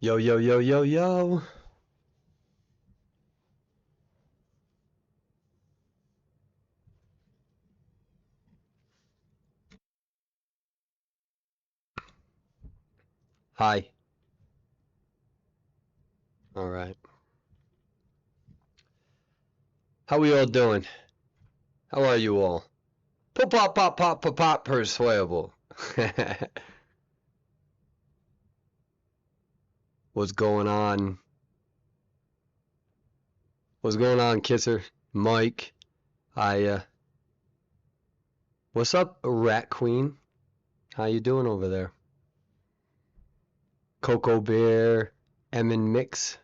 Yo, yo, yo, yo, yo. Hi. All right. How we all doing? How are you all? Pop, pop, pop, pop, pop, pop, Perswayable. What's going on? What's going on, Kisser? Mike. What's up, Rat Queen? How you doing over there? Coco Bear, Emin Mix.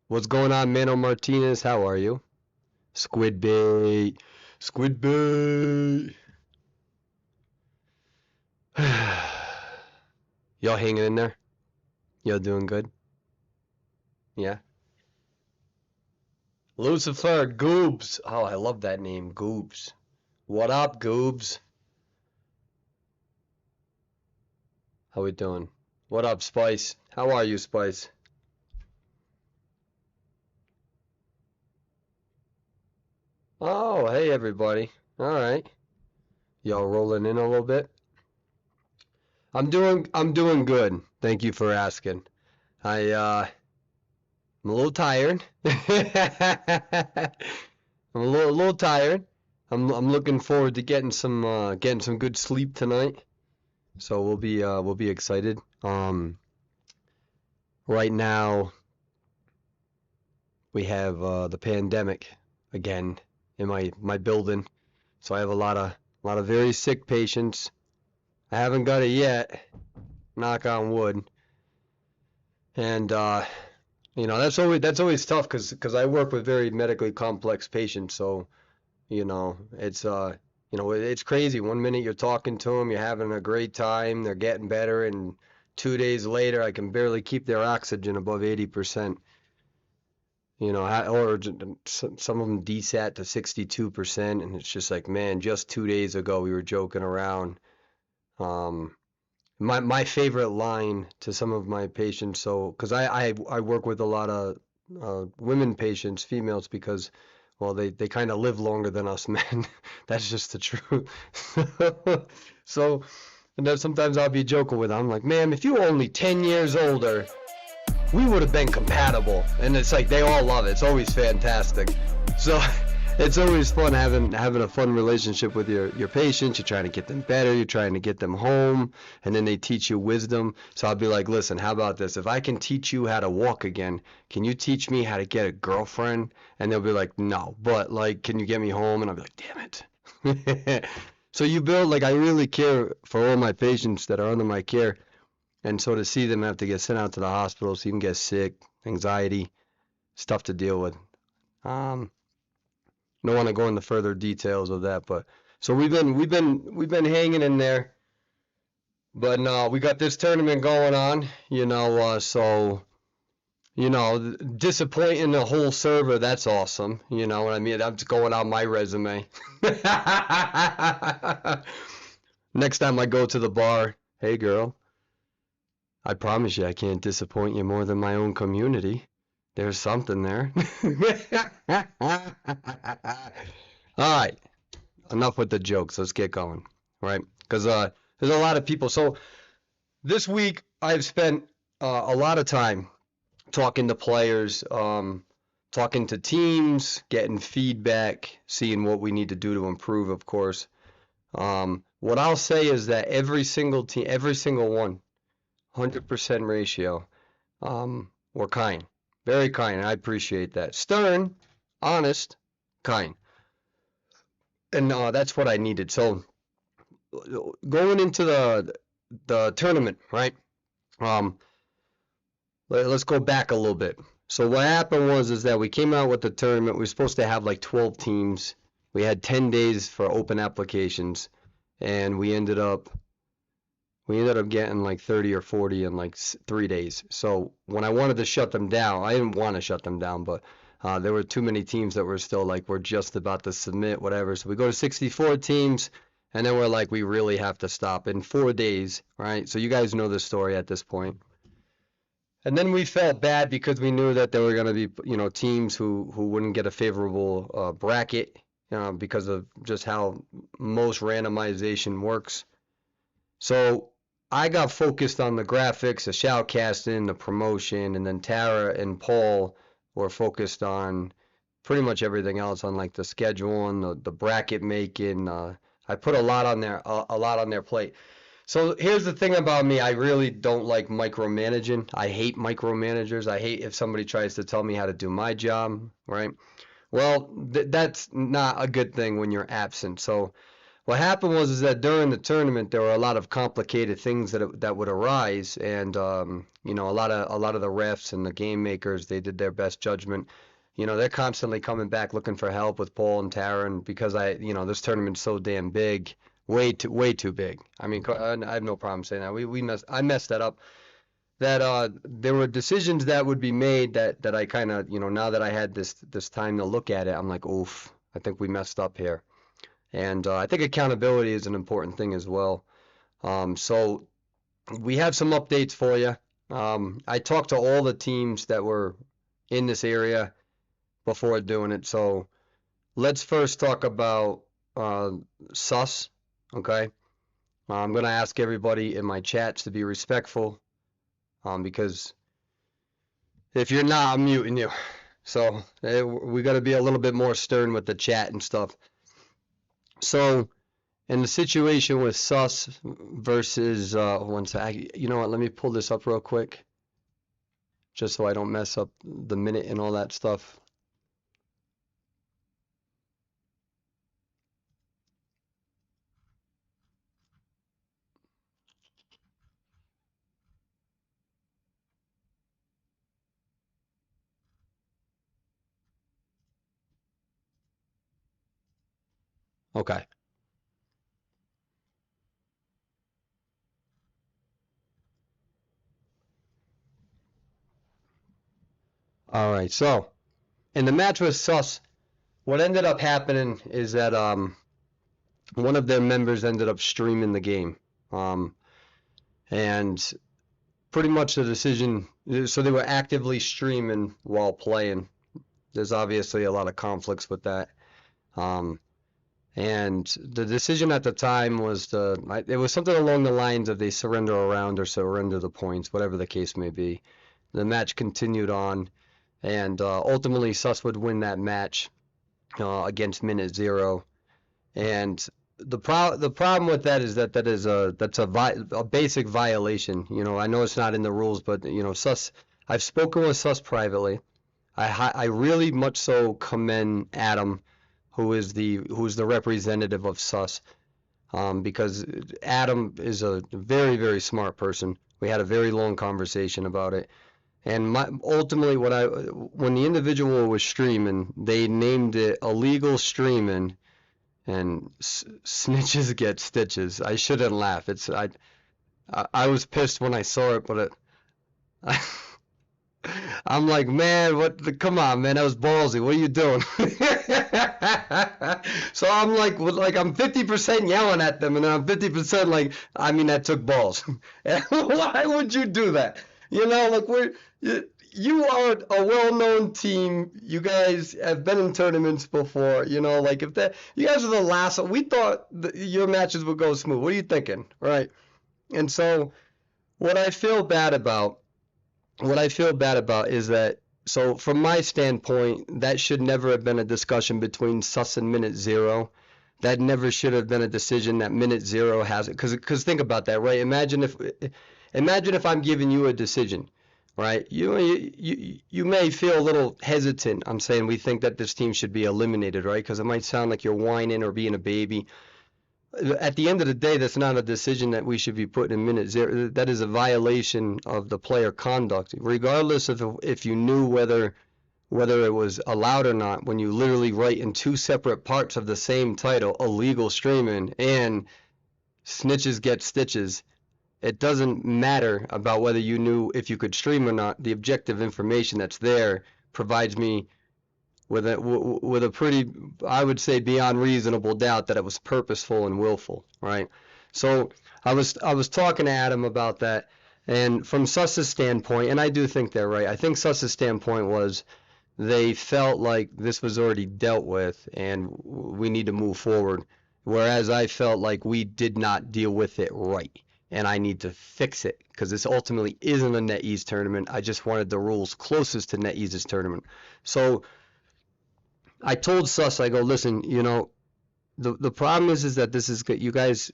What's going on, Mano Martinez? How are you? Squid Bait. Squid Bait. Y'all hanging in there? Y'all doing good? Yeah. Lucifer Goobs. Oh, I love that name, Goobs. What up, Goobs? How we doing? What up, Spice? How are you, Spice? Oh, hey everybody. All right. Y'all rolling in a little bit? I'm doing good. Thank you for asking. I'm a little tired. I'm a little tired. I'm looking forward to getting some good sleep tonight. So we'll be excited. Right now we have the pandemic again in my building. So I have a lot of very sick patients. I haven't got it yet, knock on wood. And you know, that's always tough because I work with very medically complex patients, so you know, you know, it's crazy. One minute you're talking to them, you're having a great time, they're getting better, and 2 days later, I can barely keep their oxygen above 80%. You know, or some of them desat to 62%, and it's just like, man, just 2 days ago we were joking around. Um, my favorite line to some of my patients, so because I work with a lot of women patients, females, because well they kind of live longer than us men. That's just the truth. So and then sometimes I'll be joking with them. I'm like, man, if you were only 10 years older, we would have been compatible. And it's like they all love it. It's always fantastic. So it's always fun having a fun relationship with your patients. You're trying to get them better, you're trying to get them home, and then they teach you wisdom. So I'll be like, listen, how about this? If I can teach you how to walk again, can you teach me how to get a girlfriend? And they'll be like, no, but like, can you get me home? And I'll be like, damn it. So you build, like, I really care for all my patients that are under my care. And so to see them have to get sent out to the hospital, see them get sick, anxiety, stuff to deal with. Don't want to go into further details of that, but so we've been hanging in there. But no, we got this tournament going on, you know, so you know, disappointing the whole server, that's awesome. You know what I mean? That's going on my resume. Next time I go to the bar, hey girl, I promise you I can't disappoint you more than my own community. There's something there. All right, enough with the jokes. Let's get going, right? Because there's a lot of people. So this week I've spent a lot of time talking to players, talking to teams, getting feedback, seeing what we need to do to improve, of course. What I'll say is that every single team, every single one, 100% ratio, were kind. Very kind, and I appreciate that. Stern, honest, kind. And that's what I needed. So going into the tournament, right? Let's go back a little bit. So what happened was that we came out with the tournament. We were supposed to have like 12 teams. We had 10 days for open applications, and we ended up getting like 30 or 40 in like 3 days. So when I wanted to shut them down, I didn't want to shut them down, but there were too many teams that were still like, we're just about to submit, whatever. So we go to 64 teams, and then we're like, we really have to stop in 4 days, right? So you guys know the story at this point. And then we felt bad because we knew that there were going to be, you know, teams who wouldn't get a favorable bracket, because of just how most randomization works. So I got focused on the graphics, the shoutcasting, the promotion, and then Tara and Paul were focused on pretty much everything else, on like the schedule and the bracket making. I put a lot on there, a lot on their plate. So here's the thing about me. I really don't like micromanaging. I hate micromanagers. I hate if somebody tries to tell me how to do my job, right? Well, that's not a good thing when you're absent. So what happened was is that during the tournament there were a lot of complicated things that would arise, and you know, a lot of the refs and the game makers, they did their best judgment. You know, they're constantly coming back looking for help with Paul and Tara, and because you know, this tournament's so damn big, way too big. I mean, I have no problem saying that. I messed that up. That there were decisions that would be made that I kind of, you know, now that I had this time to look at it, I'm like, oof, I think we messed up here. And I think accountability is an important thing as well. So we have some updates for you. I talked to all the teams that were in this area before doing it. So let's first talk about sus, okay? I'm going to ask everybody in my chats to be respectful, because if you're not, I'm muting you. So we got to be a little bit more stern with the chat and stuff. So in the situation with sus versus one sec, you know what? Let me pull this up real quick, just so I don't mess up the minute and all that stuff. Okay. All right. So in the match with sus, what ended up happening is that one of their members ended up streaming the game, and pretty much the decision. So they were actively streaming while playing. There's obviously a lot of conflicts with that. And the decision at the time was it was something along the lines of they surrender a round or surrender the points, whatever the case may be. The match continued on, and ultimately sus would win that match against minute zero. And the problem with that is that's a basic violation. You know, I know it's not in the rules, but you know, sus. I've spoken with sus privately. I really much so commend Adam, who's the representative of sus, because Adam is a very, very smart person. We had a very long conversation about it, and ultimately when the individual was streaming, they named it illegal streaming, and snitches get stitches. I shouldn't laugh. I was pissed when I saw it, but I'm like, man, come on, man, that was ballsy. What are you doing? So I'm like I'm 50% yelling at them, and then I'm 50% like, I mean, that took balls. Why would you do that? You know, like you are a well-known team. You guys have been in tournaments before. You know, like you guys are the last one. We thought your matches would go smooth. What are you thinking, right? And so what I feel bad about is that, so from my standpoint, that should never have been a discussion between sus and minute zero. That never should have been a decision that minute zero has it. Because think about that, right? Imagine if I'm giving you a decision, right? You may feel a little hesitant. I'm saying we think that this team should be eliminated, right? Because it might sound like you're whining or being a baby. At the end of the day, that's not a decision that we should be putting in minute zero. That is a violation of the player conduct, regardless of if you knew whether it was allowed or not. When you literally write in two separate parts of the same title, illegal streaming and snitches get stitches, it doesn't matter about whether you knew if you could stream or not. The objective information that's there provides me with a pretty, I would say, beyond reasonable doubt that it was purposeful and willful, right? So I was talking to Adam about that, And from Suss's standpoint, and I do think they're right, I think Suss's standpoint was they felt like this was already dealt with and we need to move forward. Whereas I felt like we did not deal with it right and I need to fix it because this ultimately isn't a NetEase tournament. I just wanted the rules closest to NetEase's tournament. So I told Suss, I go, listen, you know, the problem is that this is you guys,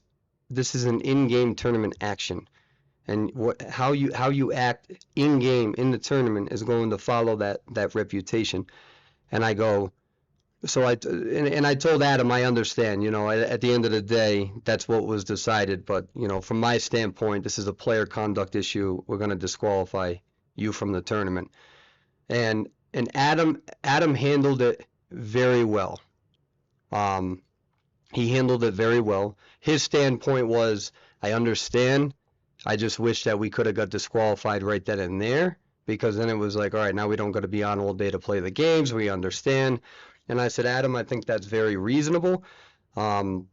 this is an in-game tournament action. And how you act in game in the tournament is going to follow that reputation. And I go, so I told Adam, I understand, you know, at the end of the day, that's what was decided. But you know, from my standpoint, this is a player conduct issue. We're going to disqualify you from the tournament. And Adam handled it very well. He handled it very well. His standpoint was, I understand. I just wish that we could have got disqualified right then and there, because then it was like, all right, now we don't got to be on all day to play the games. We understand. And I said, Adam, I think that's very reasonable. So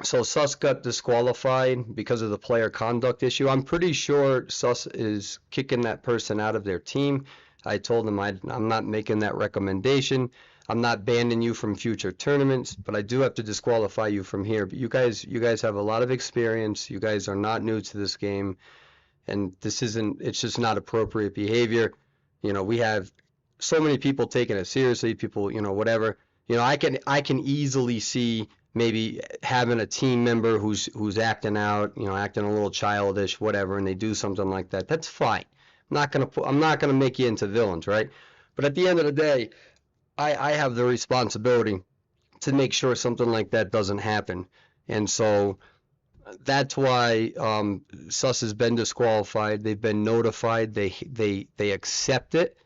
Suss got disqualified because of the player conduct issue. I'm pretty sure Suss is kicking that person out of their team. I told him I'm not making that recommendation. I'm not banning you from future tournaments, but I do have to disqualify you from here. But you guys have a lot of experience. You guys are not new to this game, and it's just not appropriate behavior. You know, we have so many people taking it seriously, people, you know, whatever. You know, I can easily see maybe having a team member who's acting out, you know, acting a little childish, whatever, and they do something like that. That's fine. I'm not gonna make you into villains, right? But at the end of the day, I have the responsibility to make sure something like that doesn't happen. And so that's why Suss has been disqualified. They've been notified. They accept it.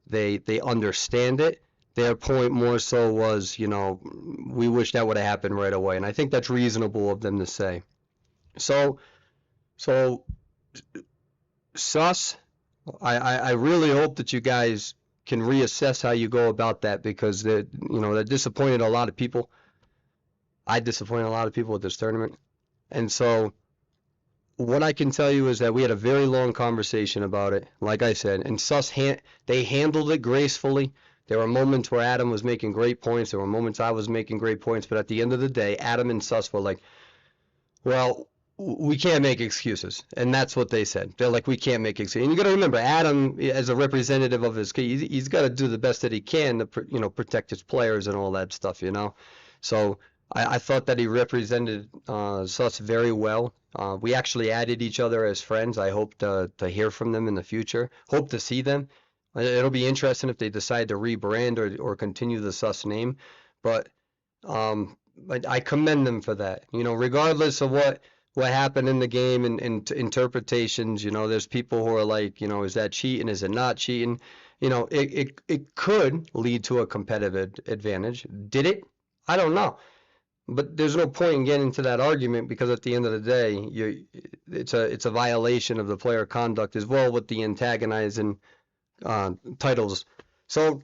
They understand it. Their point more so was, you know, we wish that would have happened right away. And I think that's reasonable of them to say. So Suss, I really hope that you guys can reassess how you go about that, because that disappointed a lot of people. I disappointed a lot of people at this tournament. And so what I can tell you is that we had a very long conversation about it, like I said, and Suss they handled it gracefully. There were moments where Adam was making great points. There were moments I was making great points. But at the end of the day, Adam and Suss were like, well, we can't make excuses. And that's what they said. They're like, we can't make excuses. And you got to remember, Adam, as a representative of his kid, he's got to do the best that he can to, protect his players and all that stuff, you know. So I thought that he represented Suss very well. We actually added each other as friends. I hope to hear from them in the future. Hope to see them. It'll be interesting if they decide to rebrand or continue the Suss name. But I commend them for that. You know, regardless of what happened in the game and interpretations, you know, there's people who are like, you know, is that cheating? Is it not cheating? You know, it could lead to a competitive advantage. Did it? I don't know. But there's no point in getting into that argument, because at the end of the day, it's a violation of the player conduct as well with the antagonizing titles. So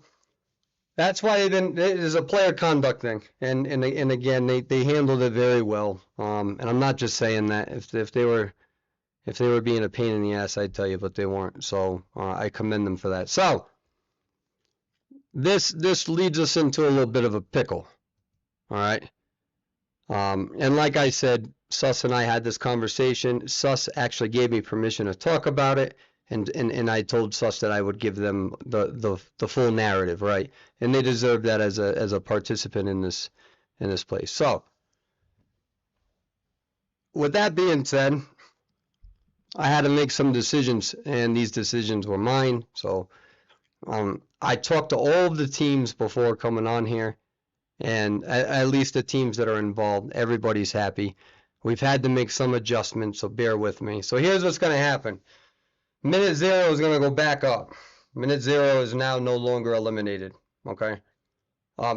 that's why it is a player conduct thing, and again they handled it very well. And I'm not just saying that. If they were being a pain in the ass, I'd tell you, but they weren't. So I commend them for that. So this leads us into a little bit of a pickle. All right. And like I said, Suss and I had this conversation. Suss actually gave me permission to talk about it. And I told Suss that I would give them the full narrative, right? And they deserve that as a participant in this place. So, with that being said, I had to make some decisions, and these decisions were mine. So, I talked to all of the teams before coming on here, and at least the teams that are involved, everybody's happy. We've had to make some adjustments, so bear with me. So here's what's going to happen. Minute 0 is going to go back up. Minute 0 is now no longer eliminated. Okay.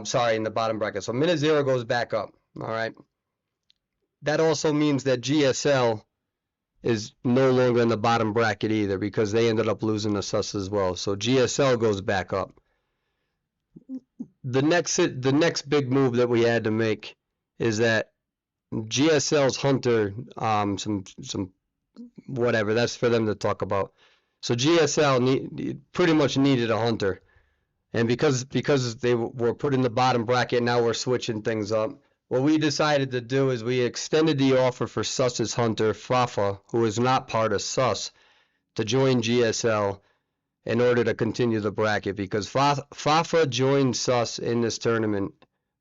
Sorry, in the bottom bracket. So minute 0 goes back up. All right. That also means that GSL is no longer in the bottom bracket either, because they ended up losing the Suss as well. So GSL goes back up. The next big move that we had to make is that GSL's Hunter, some whatever. That's for them to talk about. So GSL pretty much needed a hunter. And because they were put in the bottom bracket, now we're switching things up. What we decided to do is we extended the offer for Suss's hunter, Fafa, who is not part of Suss, to join GSL in order to continue the bracket, because Fafa joined Suss in this tournament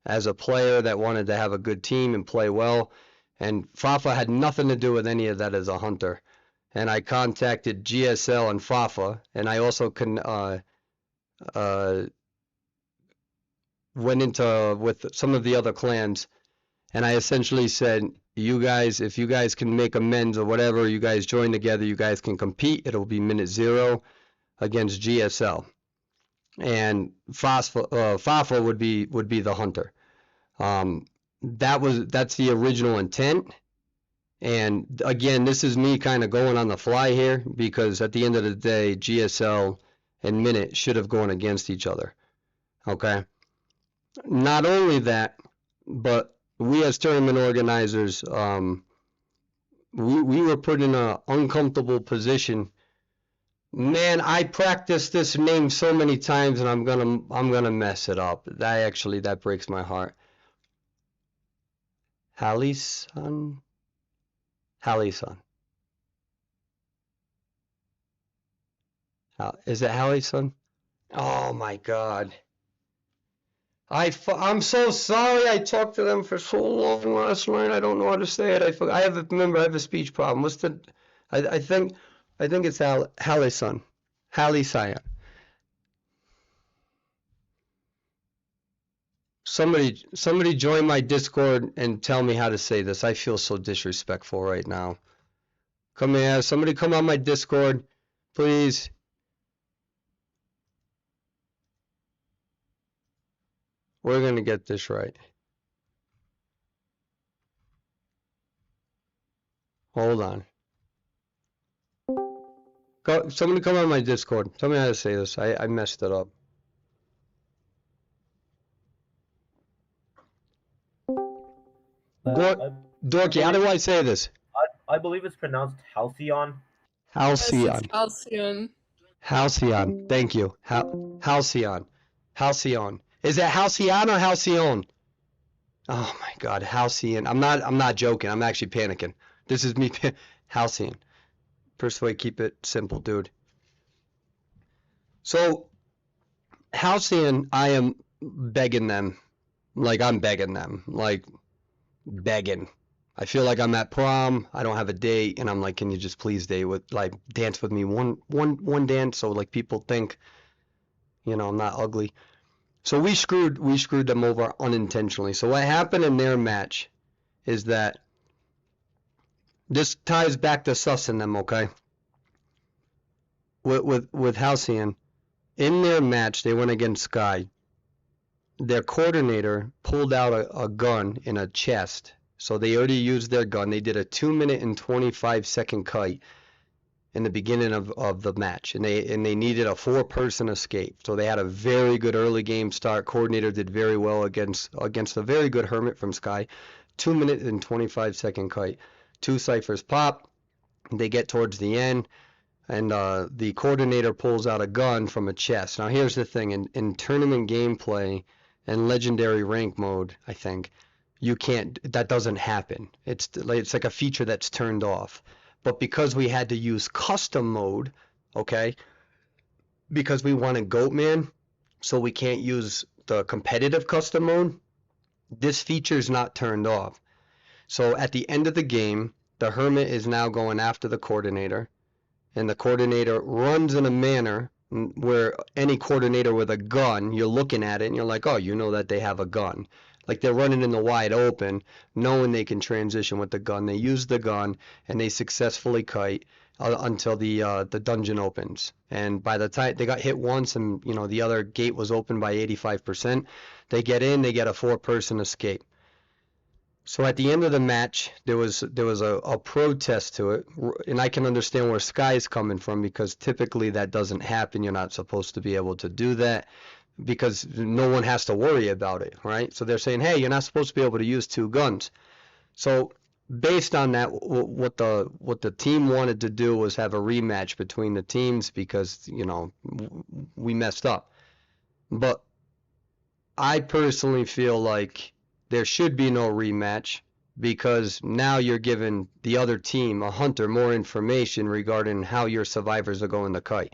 as a player that wanted to have a good team and play well, and Fafa had nothing to do with any of that as a hunter. And I contacted GSL and Fafa, and I also went into with some of the other clans, and I essentially said, you guys, if you guys can make amends or whatever, you guys join together, you guys can compete. It'll be minute 0 against GSL, and Fafa would be the hunter. That's the original intent. And again, this is me kind of going on the fly here, because at the end of the day, GSL and Minute should have gone against each other. Okay. Not only that, but we as tournament organizers, we were put in an uncomfortable position. Man, I practiced this name so many times, and I'm gonna mess it up. That breaks my heart. Hallison. Is it Hallison? Oh my God. I'm so sorry. I talked to them for so long last night. I don't know how to say it. I have a speech problem. What's the? I think it's Hallison. Hallison. Somebody join my Discord and tell me how to say this. I feel so disrespectful right now. Come here. Somebody come on my Discord, please. We're gonna get this right. Hold on. Somebody come on my Discord. Tell me how to say this. I messed it up. Dorky, how do I say this? I believe it's pronounced Halcyon. Halcyon. Halcyon. Halcyon. Thank you. Halcyon. Halcyon. Is it Halcyon or Halcyon? Oh my God, Halcyon. I'm not joking. I'm actually panicking. This is me. Halcyon. Persway, keep it simple, dude. So, Halcyon, I am begging them. Like, I'm begging them. Like, begging. I feel like I'm at prom. I don't have a date, and I'm like, can you just please dance with me one dance, so like people think, you know, I'm not ugly. So we screwed them over unintentionally. So what happened in their match is that this ties back to Sus and them, okay? With Halcyon, in their match, they went against Sky. Their coordinator pulled out a gun in a chest. So they already used their gun. They did a 2-minute and 25-second kite in the beginning of the match, and they needed a 4-person escape. So they had a very good early game start. Coordinator did very well against a very good Hermit from Sky. 2-minute and 25-second kite. 2 ciphers pop. They get towards the end, and the coordinator pulls out a gun from a chest. Now here's the thing: in tournament gameplay and legendary rank mode, I think you can't. That doesn't happen. It's like a feature that's turned off. But because we had to use custom mode, okay, because we wanted Goatman, so we can't use the competitive custom mode, this feature is not turned off. So at the end of the game, the Hermit is now going after the coordinator, and the coordinator runs in a manner where any coordinator with a gun, you're looking at it and you're like, oh, you know that they have a gun. Like they're running in the wide open, knowing they can transition with the gun. They use the gun and they successfully kite until the dungeon opens. And by the time they got hit once, and you know the other gate was open by 85%, they get in. They get a 4-person escape. So at the end of the match, there was a protest to it, and I can understand where Sky's coming from, because typically that doesn't happen. You're not supposed to be able to do that, because no one has to worry about it, right? So they're saying, hey, you're not supposed to be able to use 2 guns. So based on that, what the team wanted to do was have a rematch between the teams because, you know, we messed up. But I personally feel like there should be no rematch because now you're giving the other team, a hunter, more information regarding how your survivors are going to kite.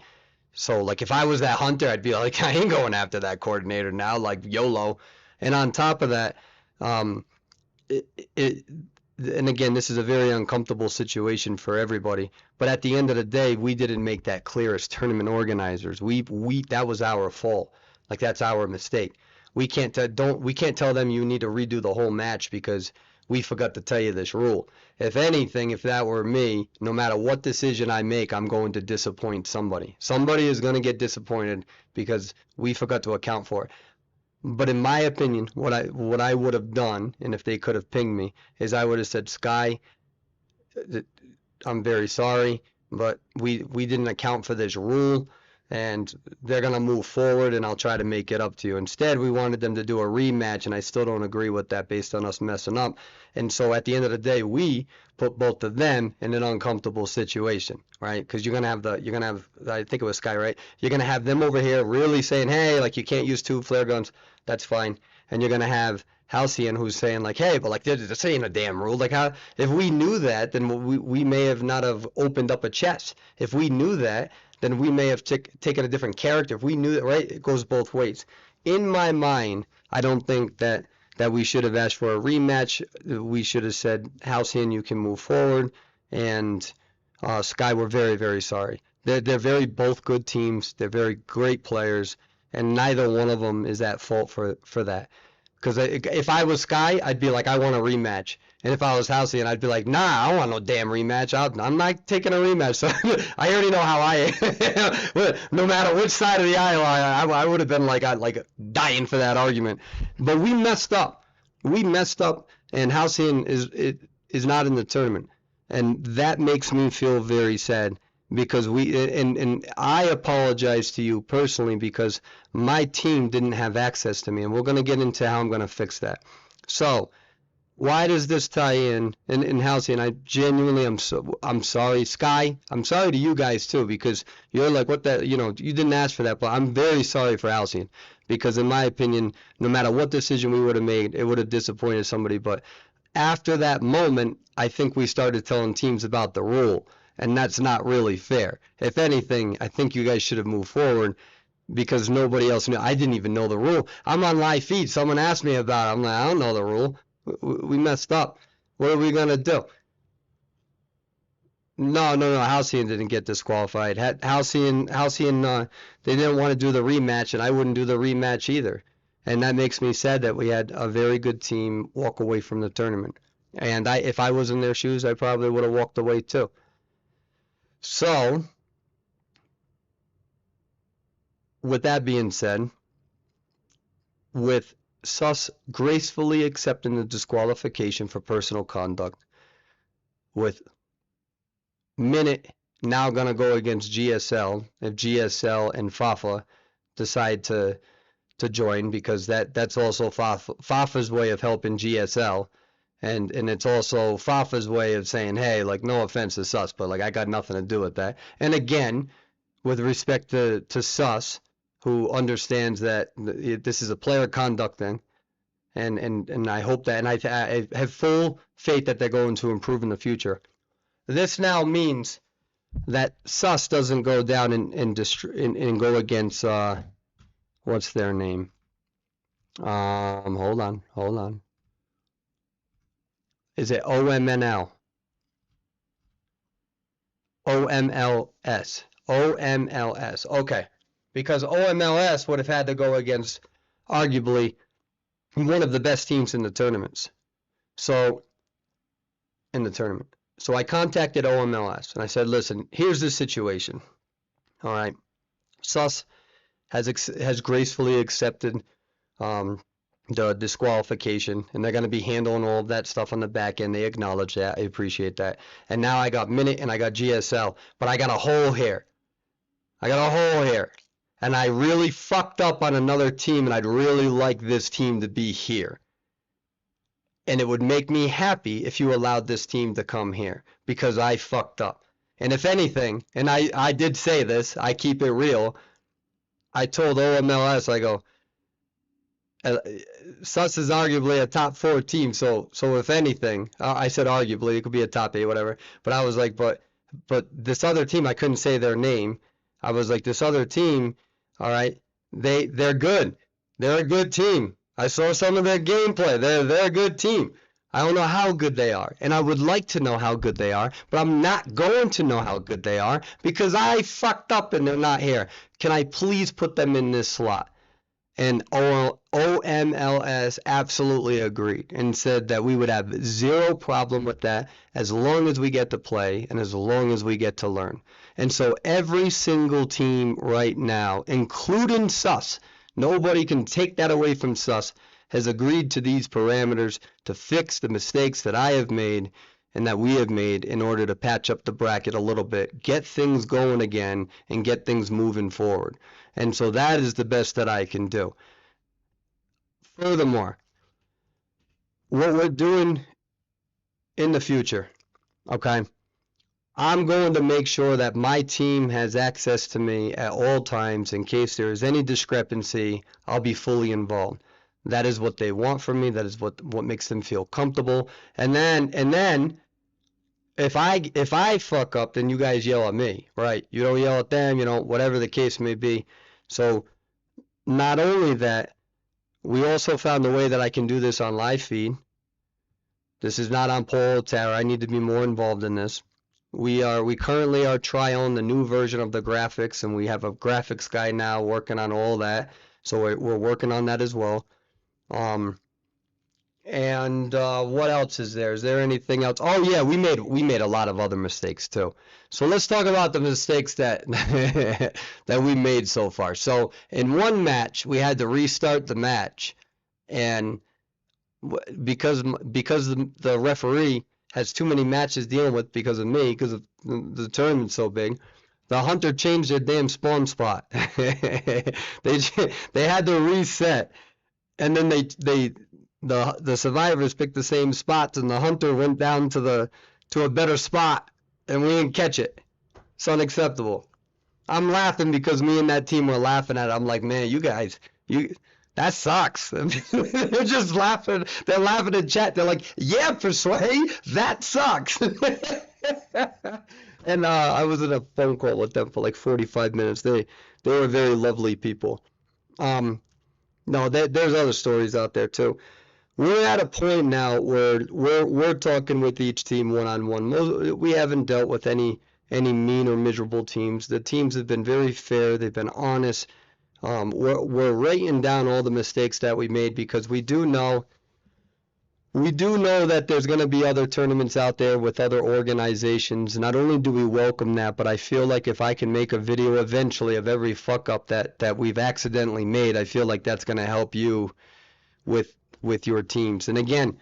So, like, if I was that hunter, I'd be like, I ain't going after that coordinator now, like YOLO. And on top of that, um, it, it, and again, this is a very uncomfortable situation for everybody. But at the end of the day, we didn't make that clear as tournament organizers. That was our fault. Like, that's our mistake. We can't tell them you need to redo the whole match because we forgot to tell you this rule. If anything, if that were me, no matter what decision I make, I'm going to disappoint somebody. Somebody is going to get disappointed because we forgot to account for it. But in my opinion, what I would have done, and if they could have pinged me, is I would have said, Sky, I'm very sorry, but we didn't account for this rule, and they're going to move forward, and I'll try to make it up to you. Instead, we wanted them to do a rematch, and I still don't agree with that based on us messing up. And so at the end of the day, we put both of them in an uncomfortable situation, right? Because you're going to have, I think it was Sky, right? You're going to have them over here really saying, hey, like, you can't use 2 flare guns. That's fine. And you're going to have Halcyon who's saying like, hey, but like this ain't a damn rule. Like, how, if we knew that, then we may have not have opened up a chest. If we knew that, then we may have taken a different character. If we knew that, right? It goes both ways. In my mind, I don't think that we should have asked for a rematch. We should have said, Halcyon, you can move forward. And Sky, we're very, very sorry. They're very both good teams. They're very great players. And neither one of them is at fault for that. Because if I was Sky, I'd be like, I want a rematch. And if I was Halcyon, I'd be like, nah, I don't want no damn rematch. I'm not taking a rematch. So I already know how I am. No matter which side of the aisle I would have been like dying for that argument. But we messed up. We messed up, and Halcyon is not in the tournament. And that makes me feel very sad. Because and I apologize to you personally because my team didn't have access to me, and we're going to get into how I'm going to fix that. So, why does this tie in? And Halcyon, I genuinely I'm sorry, Sky. I'm sorry to you guys too because you're like, what that, you know, you didn't ask for that, but I'm very sorry for Halcyon because in my opinion, no matter what decision we would have made, it would have disappointed somebody. But after that moment, I think we started telling teams about the rule. And that's not really fair. If anything, I think you guys should have moved forward because nobody else knew. I didn't even know the rule. I'm on live feed. Someone asked me about it. I'm like, I don't know the rule. We messed up. What are we going to do? No. Halcyon didn't get disqualified. Halcyon, they didn't want to do the rematch, and I wouldn't do the rematch either. And that makes me sad that we had a very good team walk away from the tournament. And if I was in their shoes, I probably would have walked away too. So, with that being said, with Sus gracefully accepting the disqualification for personal conduct, with Minute now going to go against GSL, if GSL and Fafa decide to join, because that's also Fafa's way of helping GSL. And it's also Fafa's way of saying, hey, like, no offense to Sus, but like I got nothing to do with that. And again, with respect to Sus, who understands that this is a player conduct thing, and I hope that, and I have full faith that they're going to improve in the future. This now means that Sus doesn't go down and go against what's their name? Hold on. Is it OMNL? OMLS. OMLS. Okay. Because OMLS would have had to go against arguably one of the best teams in the tournaments. So, I contacted OMLS and I said, listen, here's the situation. All right. Sus has gracefully accepted the disqualification, and they're going to be handling all of that stuff on the back end. They acknowledge that. I appreciate that. And now I got Minute and I got GSL, but I got a hole here. And I really fucked up on another team, and I'd really like this team to be here. And it would make me happy if you allowed this team to come here because I fucked up. And if anything, and I did say this, I keep it real. I told OMLS, I go, Sus is arguably a top 4 team, so if anything, I said arguably, it could be a top 8, whatever. But I was like, but this other team, I couldn't say their name. I was like, this other team, all right, they're good. They're a good team. I saw some of their gameplay. They're a good team. I don't know how good they are, and I would like to know how good they are, but I'm not going to know how good they are because I fucked up and they're not here. Can I please put them in this slot? And OMLS absolutely agreed and said that we would have zero problem with that as long as we get to play and as long as we get to learn. And so every single team right now, including Sus, nobody can take that away from Sus, has agreed to these parameters to fix the mistakes that I have made and that we have made in order to patch up the bracket a little bit, get things going again, and get things moving forward. And so that is the best that I can do. Furthermore, what we're doing in the future, okay, I'm going to make sure that my team has access to me at all times in case there is any discrepancy. I'll be fully involved. That is what they want from me. That is what makes them feel comfortable. And then if I fuck up, then you guys yell at me, right? You don't yell at them, whatever the case may be. So not only that, we also found a way that I can do this on live feed. This is not on Paul Tara. I need to be more involved in this. We currently are trialing the new version of the graphics, and we have a graphics guy now working on all that. So we're working on that as well. And what else is there? Is there anything else? Oh yeah, we made a lot of other mistakes too. So let's talk about the mistakes that that we made so far. So in one match, we had to restart the match, and because the referee has too many matches dealing with because of me, because of the tournament's so big, the hunter changed their damn spawn spot. They had to reset, and then the survivors picked the same spots, and the hunter went down to a better spot, and we didn't catch it. It's unacceptable. I'm laughing because me and that team were laughing at it. I'm like, man, you guys, that sucks. They're just laughing. They're laughing in chat. They're like, yeah, Persway, that sucks. And I was in a phone call with them for like 45 minutes. They were very lovely people. No, there's other stories out there too. We're at a point now where we're talking with each team one-on-one. We haven't dealt with any mean or miserable teams. The teams have been very fair. They've been honest. We're writing down all the mistakes that we made because we do know that there's going to be other tournaments out there with other organizations. Not only do we welcome that, but I feel like if I can make a video eventually of every fuck up that we've accidentally made, I feel like that's going to help you with your teams. And again,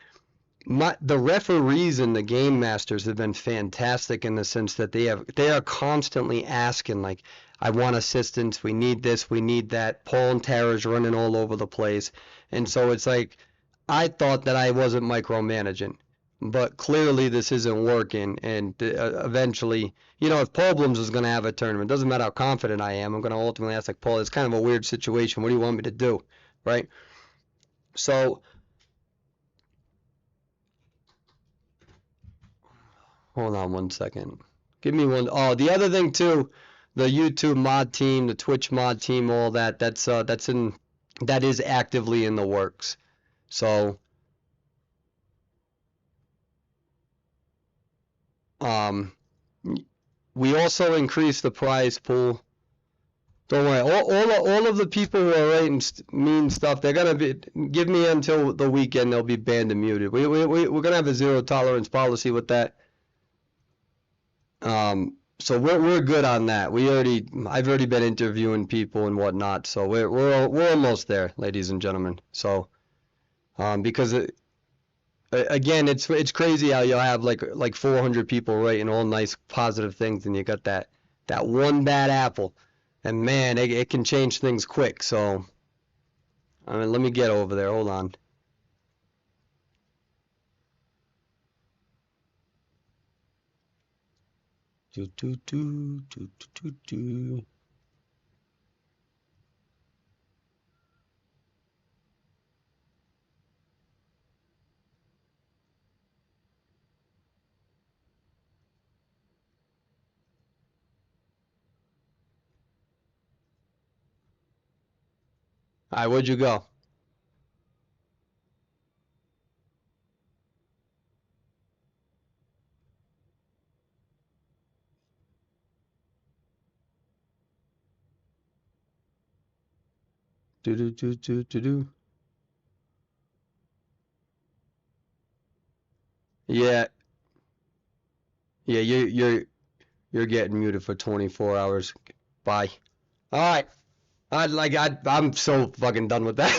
the referees and the game masters have been fantastic in the sense that they are constantly asking, like, I want assistance, we need this, we need that. Paul and Tara's running all over the place. And so it's like, I thought that I wasn't micromanaging, but clearly this isn't working. And eventually, if Paul Blooms is going to have a tournament, doesn't matter how confident I am, I'm going to ultimately ask, like, Paul, it's kind of a weird situation. What do you want me to do? Right? So, hold on one second. Give me one. Oh, the other thing too, the YouTube mod team, the Twitch mod team, all that. That is actively in the works. So, we also increased the prize pool. Don't worry. All of the people who are writing mean stuff, they're gonna give me until the weekend. They'll be banned and muted. We're gonna have a zero tolerance policy with that. So we're good on that. I've already been interviewing people and whatnot. So we're almost there, ladies and gentlemen. So because again, it's crazy how you'll have like 400 people writing all nice positive things, and you got that one bad apple. And man, it can change things quick. So, let me get over there. Hold on. Do, do, do, do, do, do. All right, where'd you go? Do, do, do, do, do, do. Yeah, yeah, you're getting muted for 24 hours. Bye. All right. I'm so fucking done with that.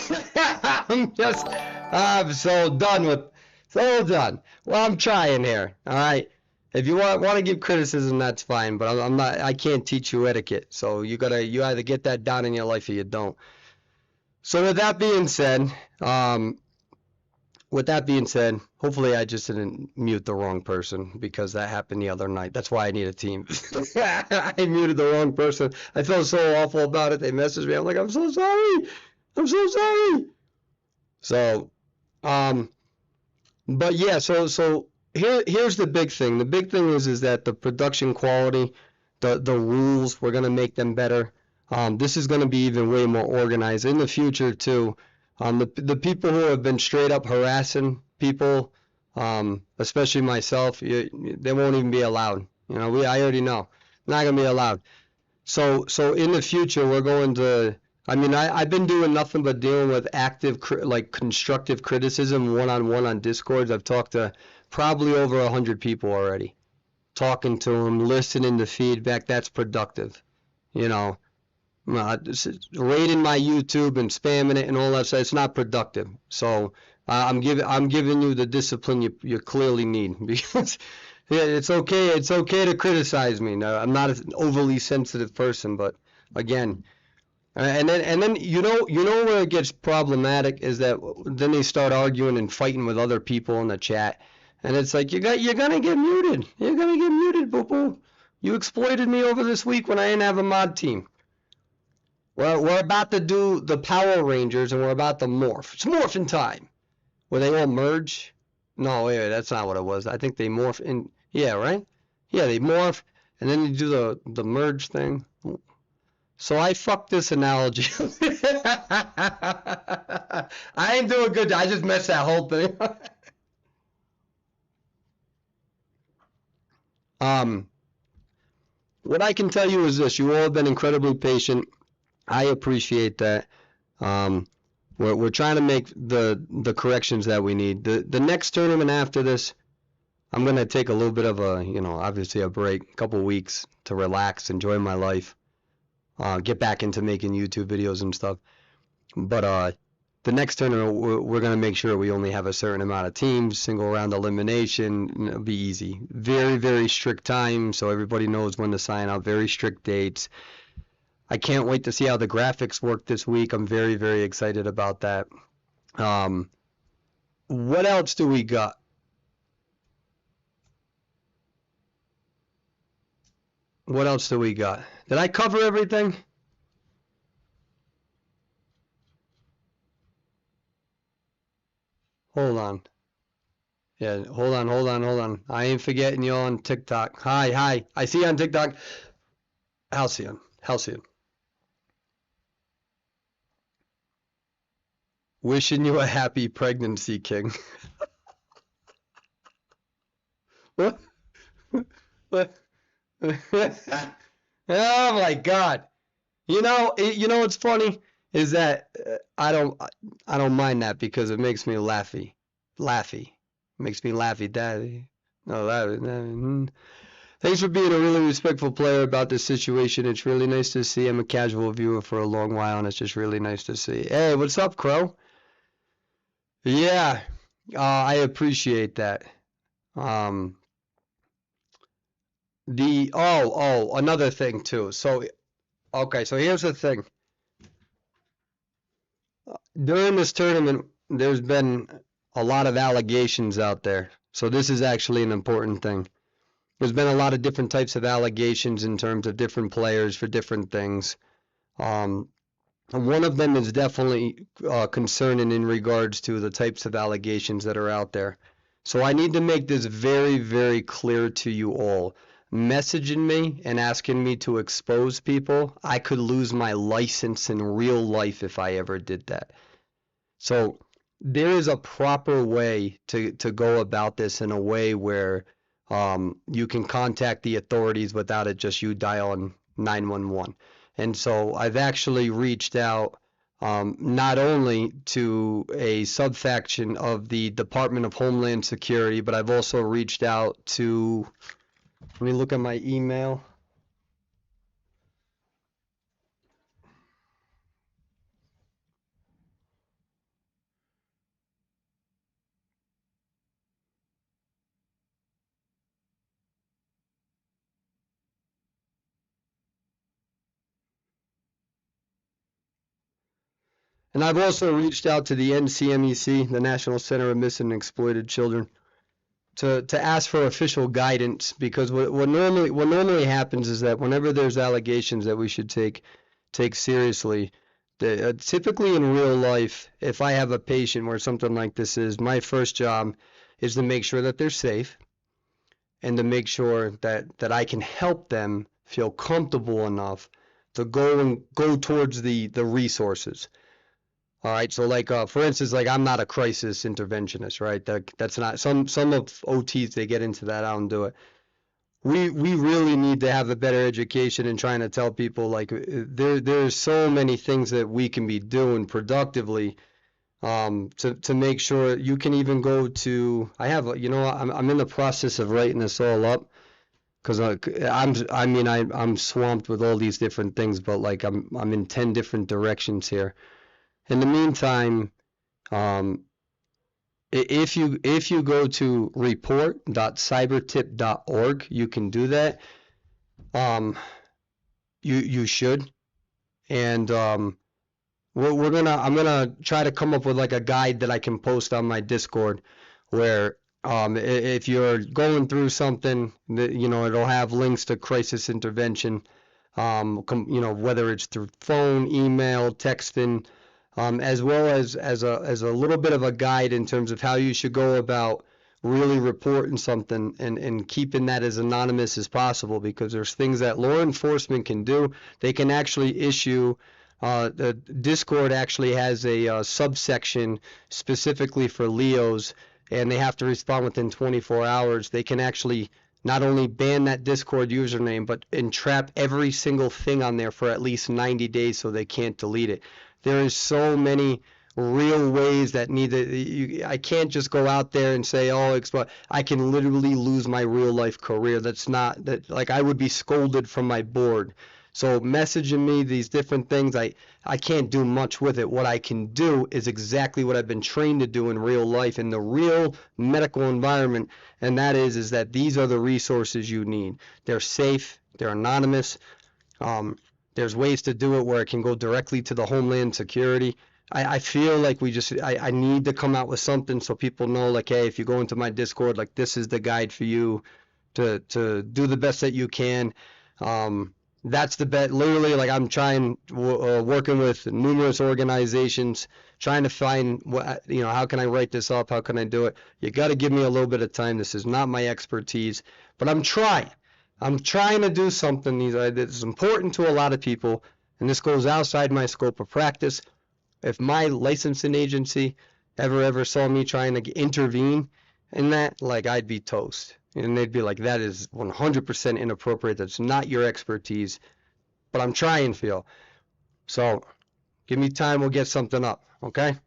I'm so done. Well, I'm trying here. All right. If you want to give criticism, that's fine. But I'm not. I can't teach you etiquette. So you either get that down in your life or you don't. So with that being said, hopefully I just didn't mute the wrong person because that happened the other night. That's why I need a team. I muted the wrong person. I felt so awful about it. They messaged me. I'm like, I'm so sorry. I'm so sorry. So, but yeah, so here's the big thing. The big thing is that the production quality, the rules, we're gonna make them better. This is gonna be even way more organized in the future too. The people who have been straight up harassing people, especially myself, they won't even be allowed. You know, I already know, not gonna be allowed. So in the future, we're going to. I mean, I've been doing nothing but dealing with active, like constructive criticism one-on-one on Discords. I've talked to probably over 100 people already, talking to them, listening to feedback. That's productive, you know. Rating my YouTube and spamming it and all that stuff, it's not productive. So I'm giving you the discipline you clearly need because yeah, it's okay to criticize me. No, I'm not an overly sensitive person, but again, and then you know where it gets problematic is that then they start arguing and fighting with other people in the chat, and it's like you're gonna get muted. You're gonna get muted, boo boo. You exploited me over this week when I didn't have a mod team. We're about to do the Power Rangers and we're about to morph. It's morphin' time. Where they all merge? No, wait, that's not what it was. I think they morph in. Yeah, right? Yeah, they morph and then you do the merge thing. So I fucked this analogy. I ain't doing good. I just messed that whole thing. What I can tell you is this: you all have been incredibly patient. I appreciate that. We're trying to make the corrections that we need. The next tournament after this, I'm gonna take a little bit of a, obviously a break, a couple weeks to relax, enjoy my life, get back into making YouTube videos and stuff. But the next tournament, we're gonna make sure we only have a certain amount of teams, single round elimination. It'll be easy. Very, very strict time, so everybody knows when to sign up. Very strict dates. I can't wait to see how the graphics work this week. I'm very, very excited about that. What else do we got? What else do we got? Did I cover everything? Hold on. Yeah, hold on. I ain't forgetting you on TikTok. Hi. I see you on TikTok. Halcyon. Wishing you a happy pregnancy, King. What? What? Oh my God. You know what's funny is that I don't mind that because it makes me laughy. Makes me laughy, daddy. No, that. Thanks for being a really respectful player about this situation. It's really nice to see. I'm a casual viewer for a long while, and it's just really nice to see. Hey, what's up, Crow? Yeah, I appreciate that. Um, another thing too. So, okay, so here's the thing. During this tournament, there's been a lot of allegations out there. So this is actually an important thing. there's been a lot of different types of allegations in terms of different players for different things. One of them is definitely concerning in regards to the types of allegations that are out there. So I need to make this very, very clear to you all. Messaging me and asking me to expose people, I could lose my license in real life if I ever did that. So there is a proper way to go about this in a way where you can contact the authorities without it just you dialing 911. And so I've actually reached out not only to a subfaction of the Department of Homeland Security, but I've also reached out to, let me look at my email. And I've also reached out to the NCMEC, the National Center of Missing and Exploited Children, to ask for official guidance, because what normally happens is that whenever there's allegations that we should take seriously, typically in real life, if I have a patient where something like this is, my first job is to make sure that they're safe and to make sure that I can help them feel comfortable enough to go towards the resources. All right, so like for instance, like I'm not a crisis interventionist, right? That's not some of OTs, they get into that. I don't do it. We really need to have a better education in trying to tell people like there's so many things that we can be doing productively to make sure you can even go to. I'm in the process of writing this all up because I'm swamped with all these different things, but like I'm in 10 different directions here. In the meantime, if you go to report.cybertip.org, you can do that. You should, and I'm gonna try to come up with like a guide that I can post on my Discord, where if you're going through something, it'll have links to crisis intervention, whether it's through phone, email, texting. As well as a little bit of a guide in terms of how you should go about really reporting something and keeping that as anonymous as possible, because there's things that law enforcement can do. They can actually issue, the Discord actually has a subsection specifically for Leos, and they have to respond within 24 hours. They can actually not only ban that Discord username, but entrap every single thing on there for at least 90 days so they can't delete it. There is so many real ways that I can't just go out there and say, oh, I can literally lose my real life career. Like I would be scolded from my board. So messaging me these different things, I can't do much with it. What I can do is exactly what I've been trained to do in real life, in the real medical environment, and that is that these are the resources you need. They're safe, they're anonymous. There's ways to do it where it can go directly to the Homeland Security. I feel like I need to come out with something so people know, like, hey, if you go into my Discord, like, this is the guide for you to do the best that you can. That's the best. Literally, like, I'm working with numerous organizations, trying to find how can I write this up? How can I do it? You got to give me a little bit of time. This is not my expertise, but I'm trying. I'm trying to do something that's important to a lot of people, and this goes outside my scope of practice. If my licensing agency ever saw me trying to intervene in that, like, I'd be toast. And they'd be like, that is 100% inappropriate. That's not your expertise. But I'm trying, Phil. So give me time. We'll get something up. Okay?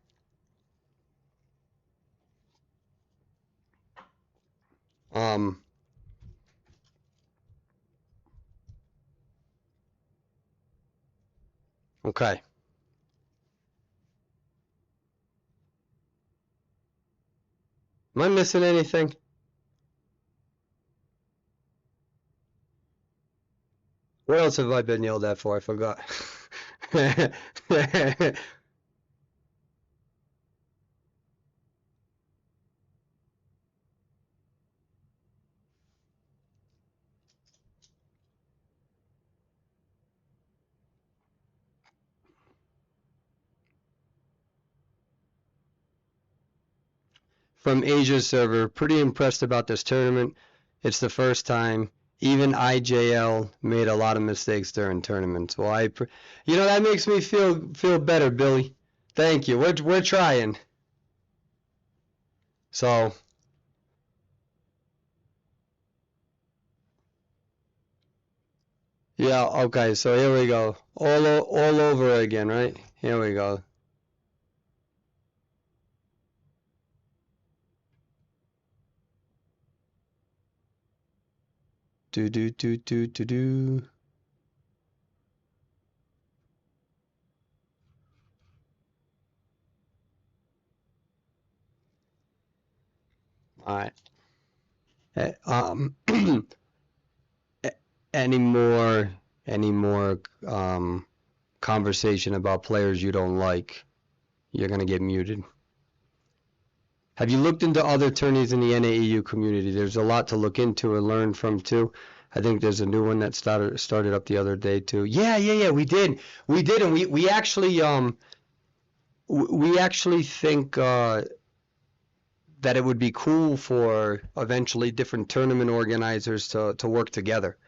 Okay. Am I missing anything? What else have I been yelled at for? I forgot. from Asia server. Pretty impressed about this tournament. It's the first time. Even IJL made a lot of mistakes during tournaments. Well, that makes me feel better, Billy. Thank you. We're trying. So, yeah, okay. So here we go. All over again, right? Here we go. Do do do do do do. All right. Any more conversation about players you don't like, you're gonna get muted. Have you looked into other tourneys in the NAEU community? There's a lot to look into and learn from too. I think there's a new one that started up the other day too. Yeah, we did, and we actually think that it would be cool for eventually different tournament organizers to work together.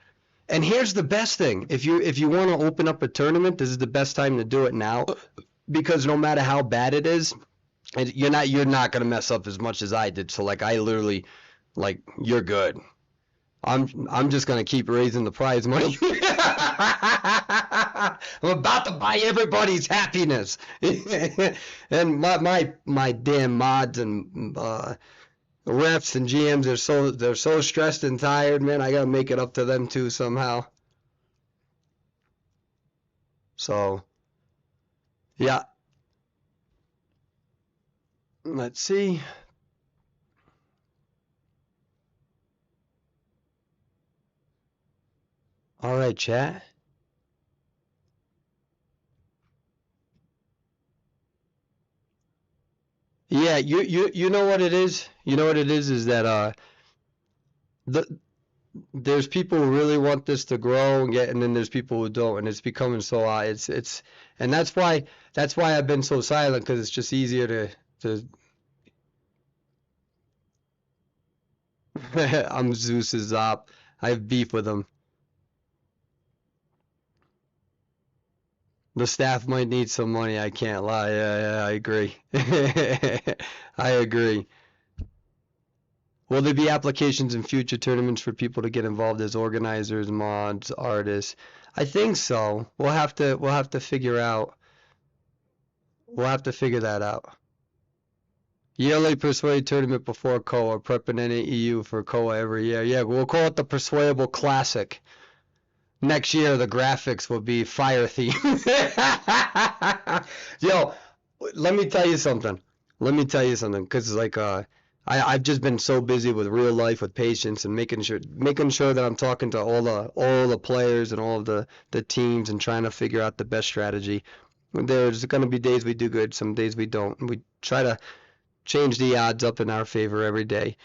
And here's the best thing: if you want to open up a tournament, this is the best time to do it now, because no matter how bad it is, and you're not gonna mess up as much as I did. So like I literally, like, you're good. I'm just gonna keep raising the prize money. I'm about to buy everybody's happiness. And my damn mods and refs and GMs they're so stressed and tired, man. I gotta make it up to them too somehow. So yeah, let's see. All right, chat. Yeah, you know what it is? You know what it is that there's people who really want this to grow and then there's people who don't, and it's becoming so it's and that's why I've been so silent, because it's just easier to I'm Zeus's op. I have beef with him. The staff might need some money, I can't lie. Yeah, I agree. I agree. Will there be applications in future tournaments for people to get involved as organizers, mods, artists? I think so. We'll have to figure out. We'll have to figure that out. Yearly Persuade tournament before COA, prepping NAEU for COA every year. Yeah, we'll call it the Perswayable Classic. Next year, the graphics will be fire themed. Yo, let me tell you something. Because like I've just been so busy with real life, with patients, and making sure that I'm talking to all the players and all of the teams and trying to figure out the best strategy. There's gonna be days we do good, some days we don't. We try to change the odds up in our favor every day.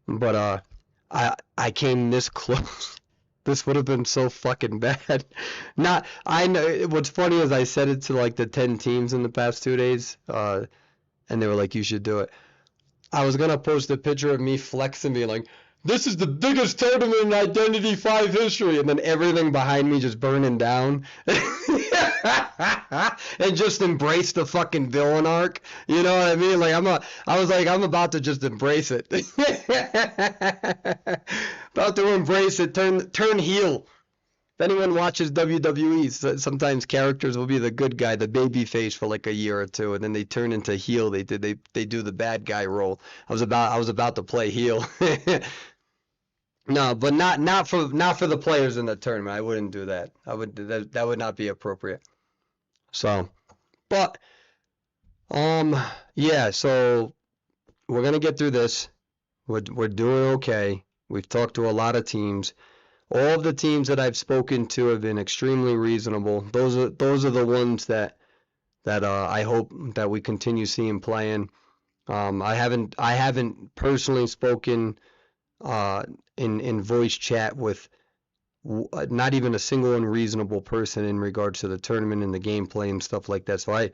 But I came this close. This would have been so fucking bad. I know what's funny is I said it to like the 10 teams in the past 2 days, and they were like, you should do it. I was gonna post a picture of me flexing, being like, this is the biggest tournament in Identity 5 history, and then everything behind me just burning down. And just embrace the fucking villain arc. You know what I mean? Like I'm about to just embrace it. About to embrace it, turn heel. If anyone watches WWE, sometimes characters will be the good guy, the baby face for like a year or two, and then they turn into heel. They do the bad guy role. I was about to play heel. No, but not for the players in the tournament. I wouldn't do that. That would not be appropriate. So, but yeah. So we're gonna get through this. We're doing okay. We've talked to a lot of teams. All of the teams that I've spoken to have been extremely reasonable. Those are the ones that I hope that we continue seeing playing. I haven't personally spoken in voice chat with not even a single unreasonable person in regards to the tournament and the gameplay and stuff like that. So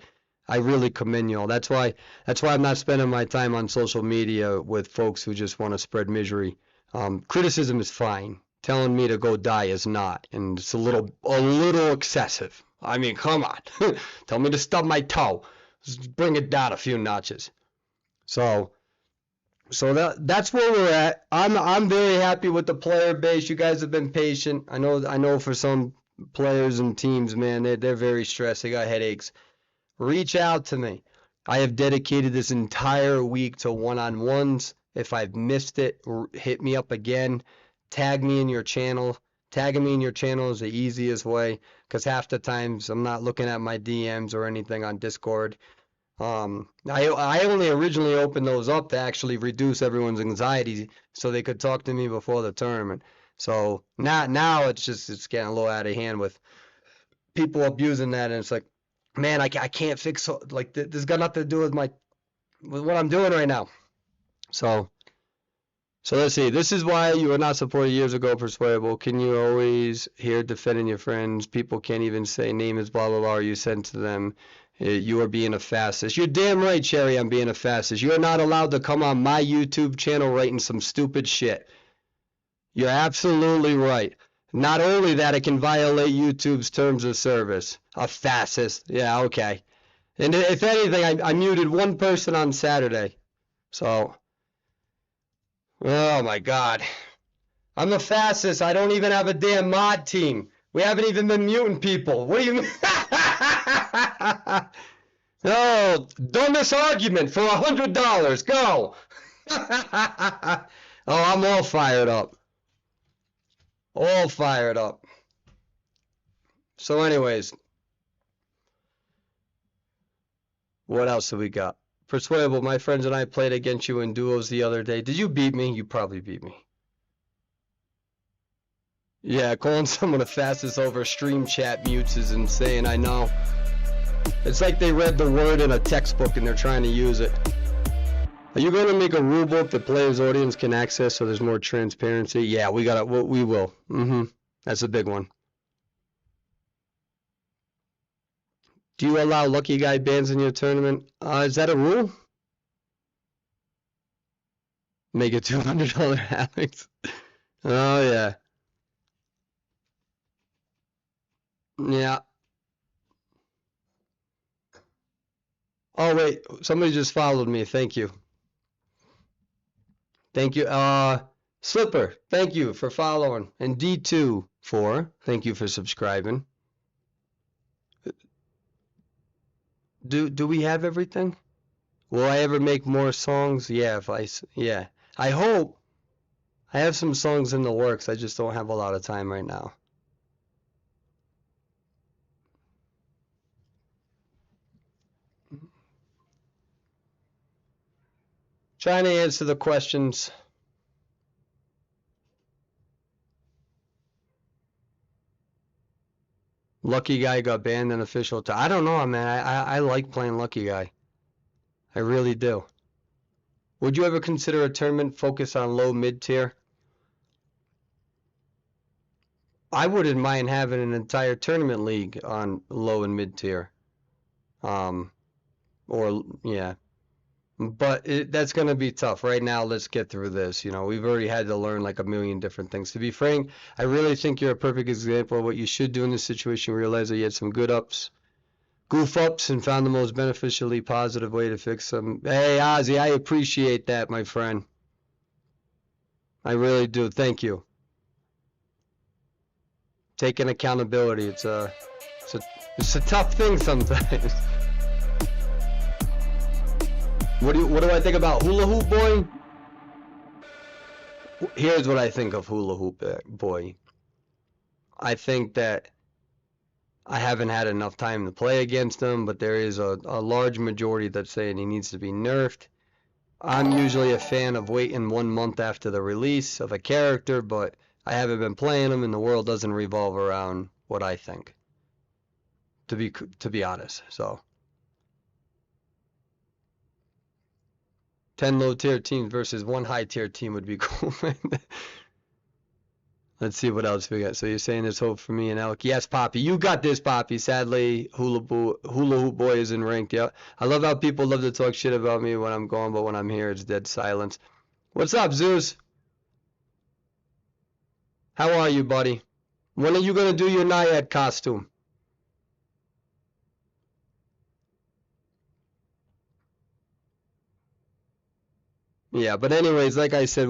I really commend y'all. That's why I'm not spending my time on social media with folks who just want to spread misery. Criticism is fine. Telling me to go die is not, and it's a little excessive. I mean, come on. Tell me to stub my toe. Just bring it down a few notches. So that's where we're at. I'm very happy with the player base. You guys have been patient. I know for some players and teams, man, they're very stressed. They got headaches. Reach out to me. I have dedicated this entire week to one-on-ones. If I've missed it, hit me up again. Tag me in your channel. Tagging me in your channel is the easiest way, because half the times I'm not looking at my DMs or anything on Discord. I only originally opened those up to actually reduce everyone's anxiety so they could talk to me before the tournament. So now it's getting a little out of hand with people abusing that, and it's like, man, I can't fix, like, this got nothing to do with what I'm doing right now. So let's see. This is why you were not supported years ago, Perswayable. Can you always hear defending your friends? People can't even say name is blah, blah, blah, or you send to them. You are being a fascist. You're damn right, Cherry, I'm being a fascist. You're not allowed to come on my YouTube channel writing some stupid shit. You're absolutely right. Not only that, it can violate YouTube's terms of service. A fascist. Yeah, okay. And if anything, I muted one person on Saturday. So, oh my God. I'm a fascist. I don't even have a damn mod team. We haven't even been muting people. What do you mean? Oh, dumbest argument for $100. Go. Oh, I'm all fired up. All fired up. So anyways, what else do we got? Perswayable, my friends and I played against you in duos the other day. Did you beat me? You probably beat me. Yeah, calling someone a fascist over stream chat mutes is insane, I know. It's like they read the word in a textbook and they're trying to use it. Are you going to make a rule book that players' audience can access so there's more transparency? Yeah, we will. That's a big one. Do you allow lucky guy bans in your tournament? Is that a rule? Make it $200 Alex. Oh yeah. Yeah. Oh wait, somebody just followed me. Thank you. Thank you. Slipper, thank you for following. And D24, thank you for subscribing. Do we have everything? Will I ever make more songs? Yeah, yeah. I hope. I have some songs in the works. I just don't have a lot of time right now. Trying to answer the questions. Lucky Guy got banned in official time. I don't know, man. I like playing Lucky Guy. I really do. Would you ever consider a tournament focused on low mid-tier? I wouldn't mind having an entire tournament league on low and mid-tier. Or, yeah. But that's going to be tough. Right now, let's get through this. You know, we've already had to learn like a million different things. To be frank, I really think you're a perfect example of what you should do in this situation. Realize that you had some goof ups, and found the most beneficially positive way to fix them. Hey, Ozzy, I appreciate that, my friend. I really do. Thank you. Taking accountability. It's a tough thing sometimes. What do I think about Hula Hoop Boy? Here's what I think of Hula Hoop Boy. I think that I haven't had enough time to play against him, but there is a large majority that's saying he needs to be nerfed. I'm usually a fan of waiting 1 month after the release of a character, but I haven't been playing him, and the world doesn't revolve around what I think. To be honest, so. 10 low-tier teams versus 1 high-tier team would be cool. Let's see what else we got. So you're saying there's hope for me and Elk. Yes, Poppy. You got this, Poppy. Sadly, Hula Hoop Boy isn't ranked yet. I love how people love to talk shit about me when I'm gone, but when I'm here, it's dead silence. What's up, Zeus? How are you, buddy? When are you going to do your Naiad costume? Yeah, but anyways, like I said,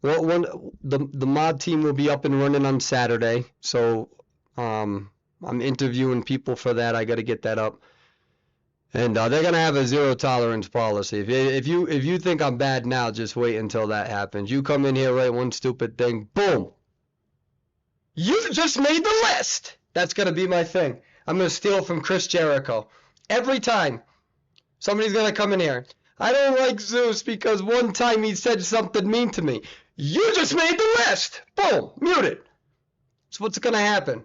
the mod team will be up and running on Saturday. So I'm interviewing people for that. I got to get that up. And they're gonna have a zero tolerance policy. If you think I'm bad now, just wait until that happens. You come in here, write one stupid thing, boom. You just made the list. That's gonna be my thing. I'm gonna steal from Chris Jericho every time. Somebody's gonna come in here. I don't like Zeus because one time he said something mean to me. You just made the list. Boom, muted. That's what's gonna happen.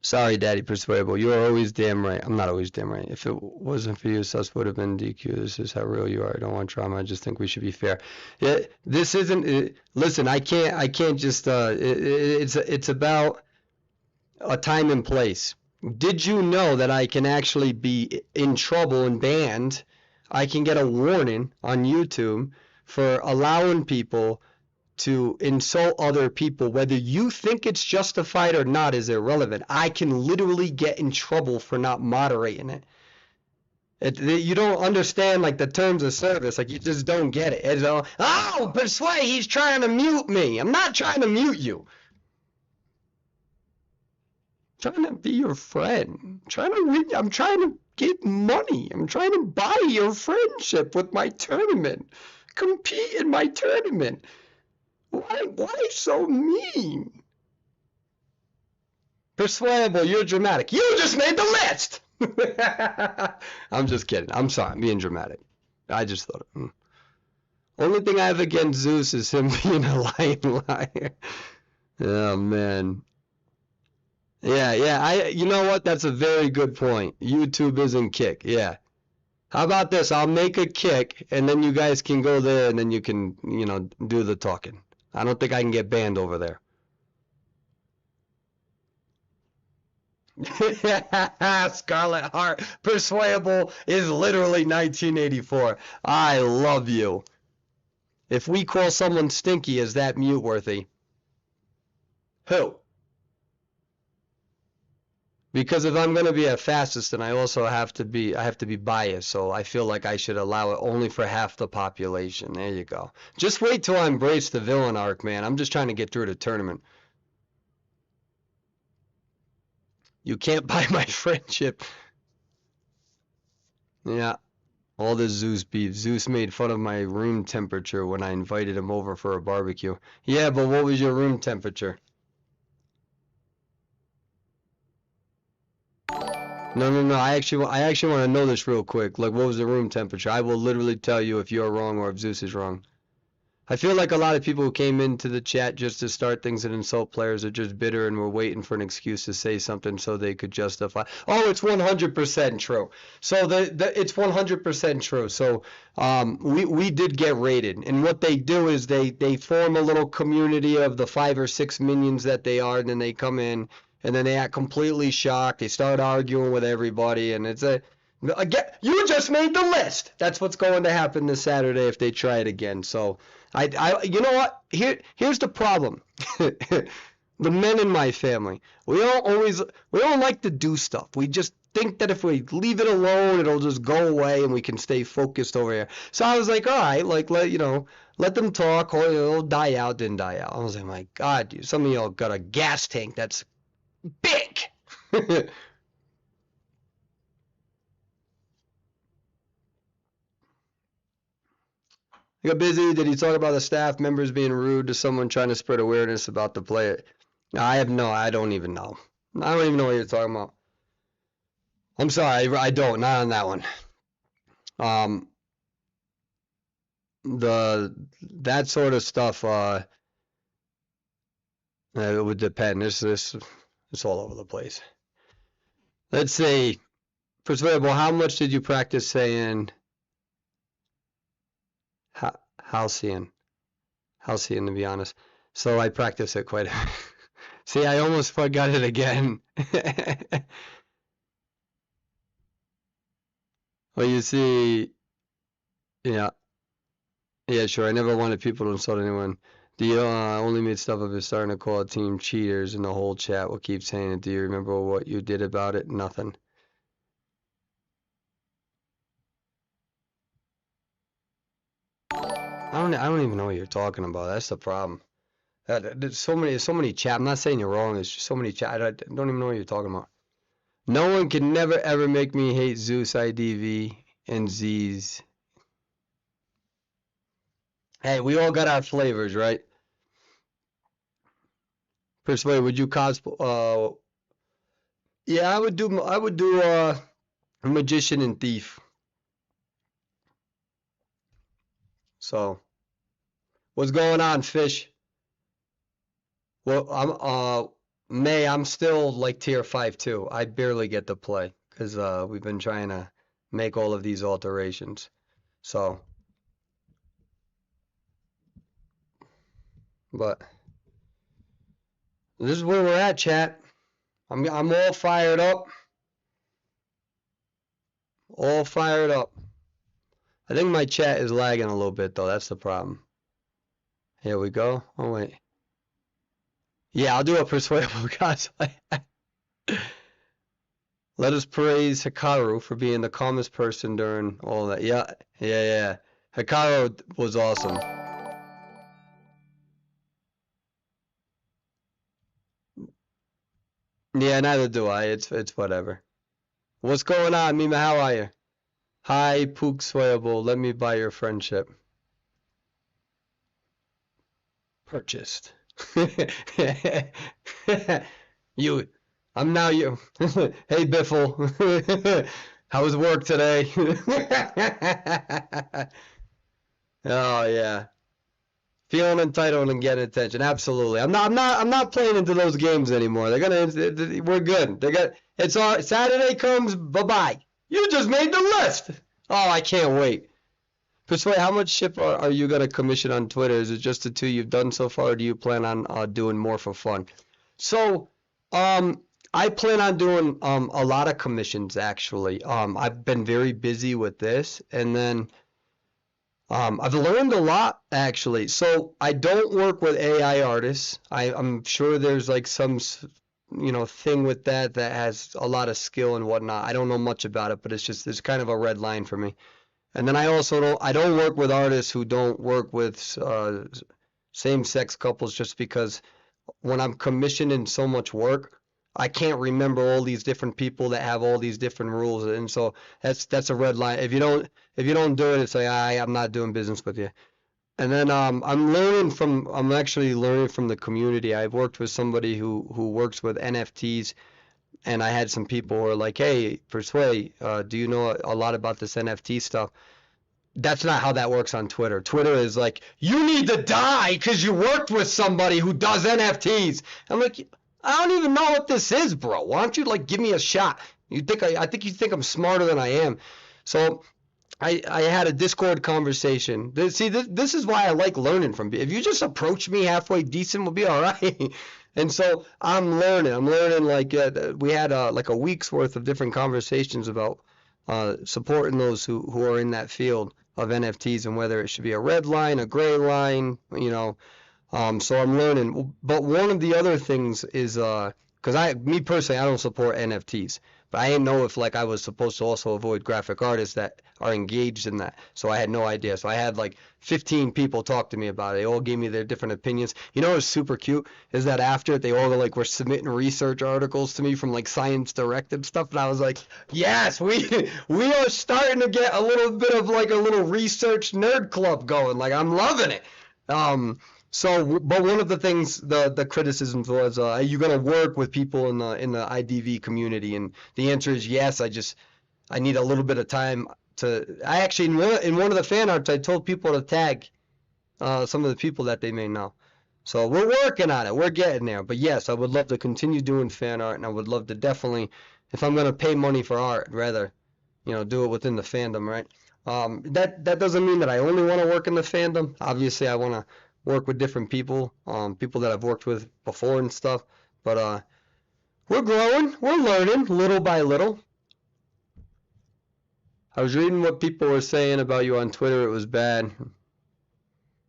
Sorry, Daddy Perswayable. You are always damn right. I'm not always damn right. If it wasn't for you, Sus would have been DQ. This is how real you are. I don't want drama. I just think we should be fair. Yeah, this isn't. Listen, I can't just. It's about a time and place. Did you know that I can actually be in trouble and banned? I can get a warning on YouTube for allowing people to insult other people. Whether you think it's justified or not is irrelevant. I can literally get in trouble for not moderating it. You don't understand like the terms of service. Like you just don't get it. It's all, oh, Persway, he's trying to mute me. I'm not trying to mute you. I'm trying to be your friend. I'm trying to get money. I'm trying to buy your friendship with my tournament. Compete in my tournament. Why so mean? Perswayable, you're dramatic. You just made the list! I'm just kidding. I'm sorry. I'm being dramatic. I just thought it. Only thing I have against Zeus is him being a lying liar. Oh, man. Yeah. You know what? That's a very good point. YouTube isn't Kick. Yeah. How about this? I'll make a Kick, and then you guys can go there, and then you can, do the talking. I don't think I can get banned over there. Scarlet Heart. Perswayable is literally 1984. I love you. If we call someone stinky, is that mute worthy? Who? Because if I'm going to be a fastest, then I also have to be biased. So I feel like I should allow it only for half the population. There you go. Just wait till I embrace the villain arc, man. I'm just trying to get through the tournament. You can't buy my friendship. Yeah. All this Zeus beef. Zeus made fun of my room temperature when I invited him over for a barbecue. Yeah, but what was your room temperature? No. I actually want to know this real quick. Like, what was the room temperature? I will literally tell you if you're wrong or if Zeus is wrong. I feel like a lot of people who came into the chat just to start things and insult players are just bitter and were waiting for an excuse to say something so they could justify. Oh, it's 100% true. So it's 100% true. So we did get raided, and what they do is they form a little community of the 5 or 6 minions that they are, and then they come in. And then they act completely shocked. They start arguing with everybody, and again, you just made the list. That's what's going to happen this Saturday if they try it again. So, you know what? Here's the problem. The men in my family, we don't like to do stuff. We just think that if we leave it alone, it'll just go away and we can stay focused over here. So I was like, all right, like let them talk, or it'll die out. Didn't die out. I was like, my God, some of y'all got a gas tank that's big. You got busy? Did he talk about the staff members being rude to someone trying to spread awareness about the player? I don't even know. I don't even know what you're talking about. I'm sorry, I don't. Not on that one. That sort of stuff, it would depend. It's all over the place. Let's see. Perswayable, how much did you practice saying Halcyon. Halcyon, to be honest. So I practice it quite a bit. See, I almost forgot it again. Well, you see, yeah, yeah, sure. I never wanted people to insult anyone. Do you only made stuff of it starting to call a team cheaters, and the whole chat will keep saying it. Do you remember what you did about it? Nothing. I don't even know what you're talking about. That's the problem. There's so many chat. I'm not saying you're wrong. There's just so many chat. I don't even know what you're talking about. No one can never ever make me hate Zeus IDV and Z's. Hey, we all got our flavors, right? Persway, would you cosplay? Yeah, I would do magician and thief. So, what's going on, Fish? Well, I'm still like tier 5 too. I barely get to play because we've been trying to make all of these alterations. So, but this is where we're at, chat. I'm all fired up. All fired up. I think my chat is lagging a little bit though. That's the problem. Here we go. Oh wait. Yeah, I'll do a persuadable cosplay. Let us praise Hikaru for being the calmest person during all that. Yeah, yeah. Hikaru was awesome. Yeah, neither do I. It's whatever. What's going on, Mima? How are you? Hi, Perswayable. Let me buy your friendship. Purchased. You, I'm now you. Hey, Biffle. How was work today? Oh yeah. Feeling entitled and getting attention. Absolutely. I'm not playing into those games anymore. We're good. It's all, Saturday comes, bye-bye. You just made the list. Oh, I can't wait. Persuade, how much ship are you gonna commission on Twitter? Is it just the 2 you've done so far, or do you plan on doing more for fun? So, I plan on doing a lot of commissions actually. I've been very busy with this, and then I've learned a lot actually. So I don't work with AI artists. I'm sure there's like some thing with that has a lot of skill and whatnot. I don't know much about it, but it's kind of a red line for me. And then I don't work with artists who don't work with same-sex couples, just because when I'm commissioning so much work, I can't remember all these different people that have all these different rules, and so that's a red line. If you don't do it, it's like I'm not doing business with you. And then I'm actually learning from the community. I've worked with somebody who works with NFTs, and I had some people who are like, "Hey, Persway, do you know a lot about this NFT stuff?" That's not how that works on Twitter. Twitter is like, "You need to die because you worked with somebody who does NFTs." I'm like, I don't even know what this is, bro. Why don't you like give me a shot? I think you think I'm smarter than I am. So I had a Discord conversation. This is why I like learning from people. If you just approach me halfway decent, we'll be all right. And so I'm learning. Like we had like a week's worth of different conversations about supporting those who are in that field of NFTs, and whether it should be a red line, a gray line, so I'm learning. But one of the other things is because me personally, I don't support NFTs. But I didn't know if like I was supposed to also avoid graphic artists that are engaged in that. So I had no idea. So I had like 15 people talk to me about it. They all gave me their different opinions. You know what's super cute is that after they all like were submitting research articles to me from like Science Direct and stuff, and I was like, yes, we are starting to get a little bit of like a little research nerd club going. Like I'm loving it. But one of the things, the criticisms was, are you gonna work with people in the IDV community? And the answer is yes. I need a little bit of time to. I actually in one of the fan arts, I told people to tag some of the people that they may know. So we're working on it. We're getting there. But yes, I would love to continue doing fan art, and I would love to definitely, if I'm gonna pay money for art, rather, do it within the fandom, right? That doesn't mean that I only want to work in the fandom. Obviously, I want to work with different people, people that I've worked with before and stuff. But we're growing, we're learning little by little. I was reading what people were saying about you on Twitter. It was bad.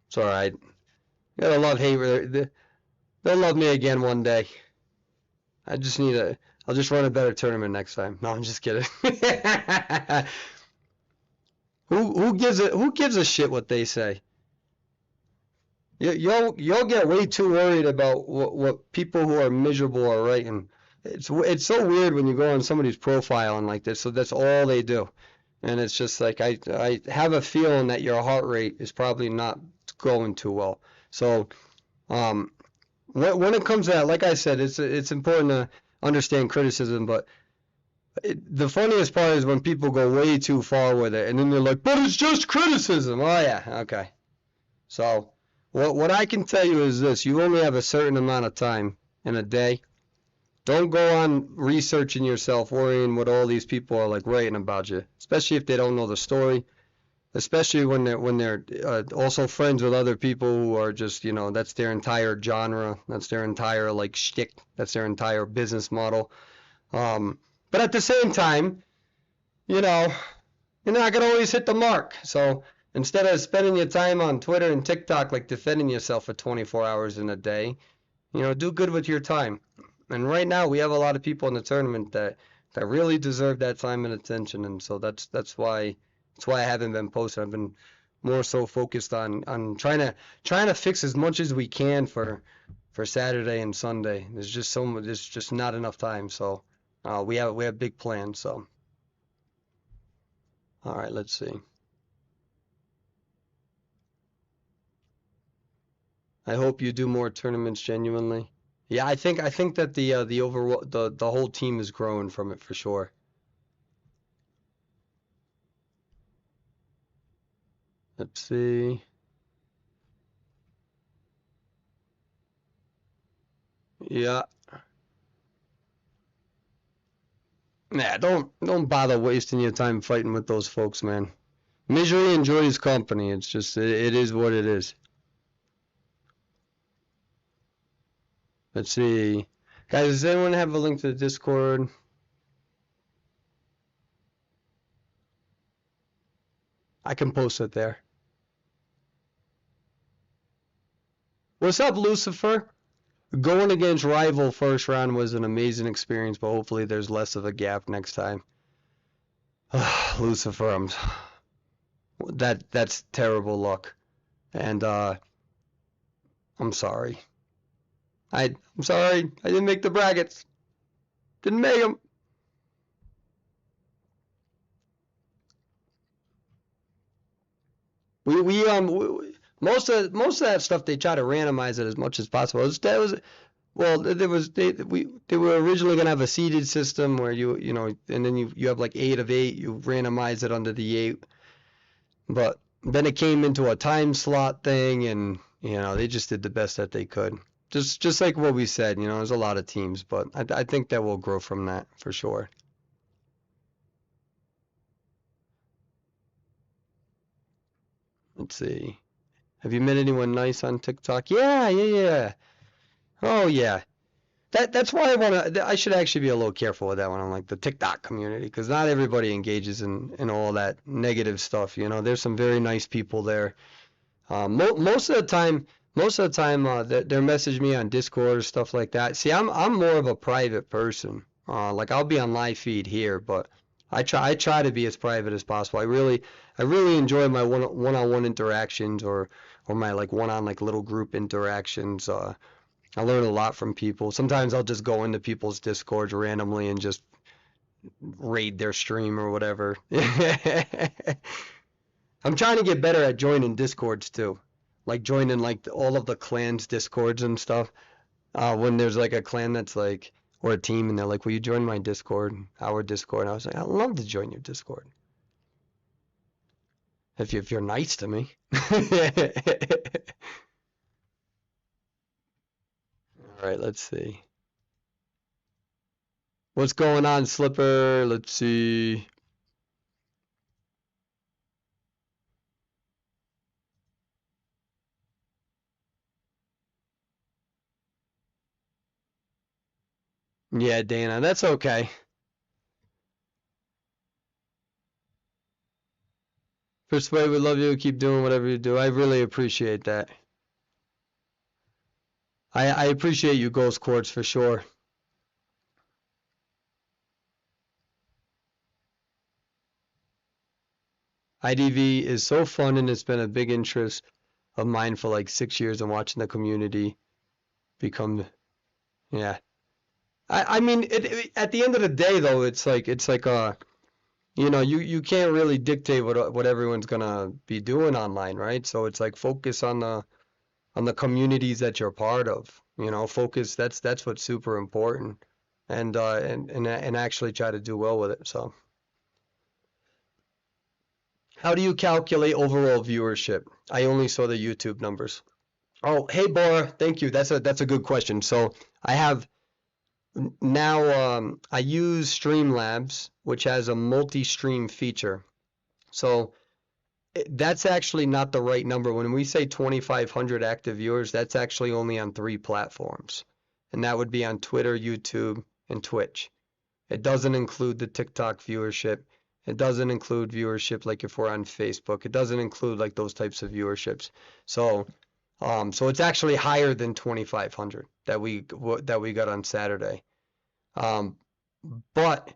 It's all right. You gotta love hate. They'll love me again one day. I just need a. I'll just run a better tournament next time. No, I'm just kidding. Who gives a shit what they say? You'll get way too worried about what people who are miserable are writing. It's so weird when you go on somebody's profile and like this, so that's all they do. And it's just like I have a feeling that your heart rate is probably not going too well. So when it comes to that, like I said, it's important to understand criticism, but the funniest part is when people go way too far with it, and then they're like, "But it's just criticism." Oh yeah, okay. So what I can tell you is this: you only have a certain amount of time in a day. Don't go on researching yourself, worrying what all these people are like writing about you, especially if they don't know the story. Especially when they're also friends with other people who are just, that's their entire genre, that's their entire like shtick, that's their entire business model. But at the same time, you know, you're not gonna always hit the mark. So instead of spending your time on Twitter and TikTok like defending yourself for 24 hours in a day, do good with your time. And right now we have a lot of people in the tournament that really deserve that time and attention, and so that's why I haven't been posting. I've been more so focused on trying to fix as much as we can for Saturday and Sunday. There's just not enough time. So we have big plans. So all right, let's see. I hope you do more tournaments genuinely. Yeah, I think that the overall the whole team is growing from it for sure. Let's see. Yeah. Nah, don't bother wasting your time fighting with those folks, man. Misery enjoys company. It's just it is what it is. Let's see. Guys, does anyone have a link to the Discord? I can post it there. What's up, Lucifer? Going against rival first round was an amazing experience, but hopefully there's less of a gap next time. Lucifer, that's terrible luck. And I'm sorry. I'm sorry. I didn't make the brackets. Didn't make them. Most of that stuff they try to randomize it as much as possible. Well, they were originally gonna have a seeded system where and then you have like 8 of 8. You randomize it under the 8, but then it came into a time slot thing, and they just did the best that they could. Just like what we said, there's a lot of teams, but I think that will grow from that for sure. Let's see. Have you met anyone nice on TikTok? Yeah. Oh yeah. That's why I should actually be a little careful with that one on like the TikTok community, because not everybody engages in all that negative stuff. There's some very nice people there. Most of the time, they're messaging me on Discord or stuff like that. See, I'm more of a private person. Like I'll be on live feed here, but I try to be as private as possible. I really enjoy my one-on-one interactions or my like one-on like little group interactions. I learn a lot from people. Sometimes I'll just go into people's Discords randomly and just raid their stream or whatever. I'm trying to get better at joining Discords too. Like joining like all of the clans Discords and stuff. When there's like a clan that's like, or a team, and they're like, will you join my Discord, our Discord? And I was like, I'd love to join your Discord. If you're nice to me. All right, let's see. What's going on, Slipper? Let's see. Yeah, Dana, that's okay. Persuade, we love you. Keep doing whatever you do. I really appreciate that. I appreciate you, Ghost Quartz, for sure. IDV is so fun, and it's been a big interest of mine for like 6 years, and watching the community become, yeah. I mean, at the end of the day, though, it's like you can't really dictate what everyone's gonna be doing online, right? So it's like focus on the communities that you're part of. Focus. That's what's super important, and actually try to do well with it. So, how do you calculate overall viewership? I only saw the YouTube numbers. Oh, hey, Bora, thank you. That's a good question. So I have now I use Streamlabs, which has a multi-stream feature. So that's actually not the right number. When we say 2,500 active viewers, that's actually only on 3 platforms. And that would be on Twitter, YouTube, and Twitch. It doesn't include the TikTok viewership. It doesn't include viewership like if we're on Facebook. It doesn't include like those types of viewerships. So it's actually higher than 2,500 that we got on Saturday. But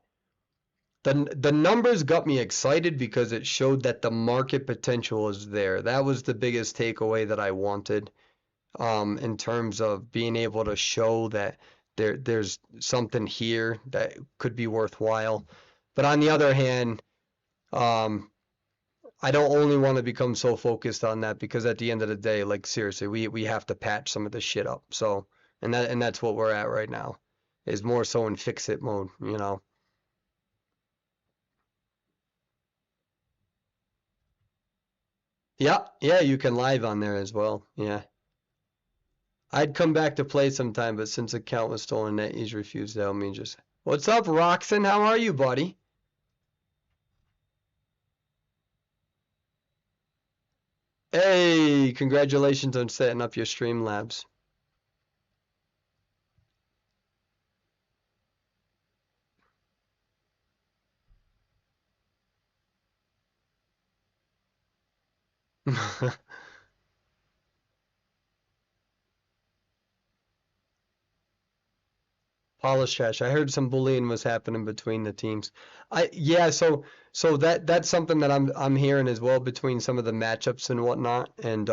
the numbers got me excited because it showed that the market potential is there. That was the biggest takeaway that I wanted, in terms of being able to show that there's something here that could be worthwhile. But on the other hand, I don't only want to become so focused on that, because at the end of the day, like seriously, we have to patch some of this shit up. So, and that's what we're at right now, is more so in fix it mode. Yeah, yeah, you can live on there as well. Yeah. I'd come back to play sometime, but since the account was stolen, NetEase refused to help me. Just, what's up, Roxon? How are you, buddy? Hey, congratulations on setting up your Streamlabs. Polish trash. I heard some bullying was happening between the teams. Yeah, so that's something that I'm hearing as well between some of the matchups and whatnot. And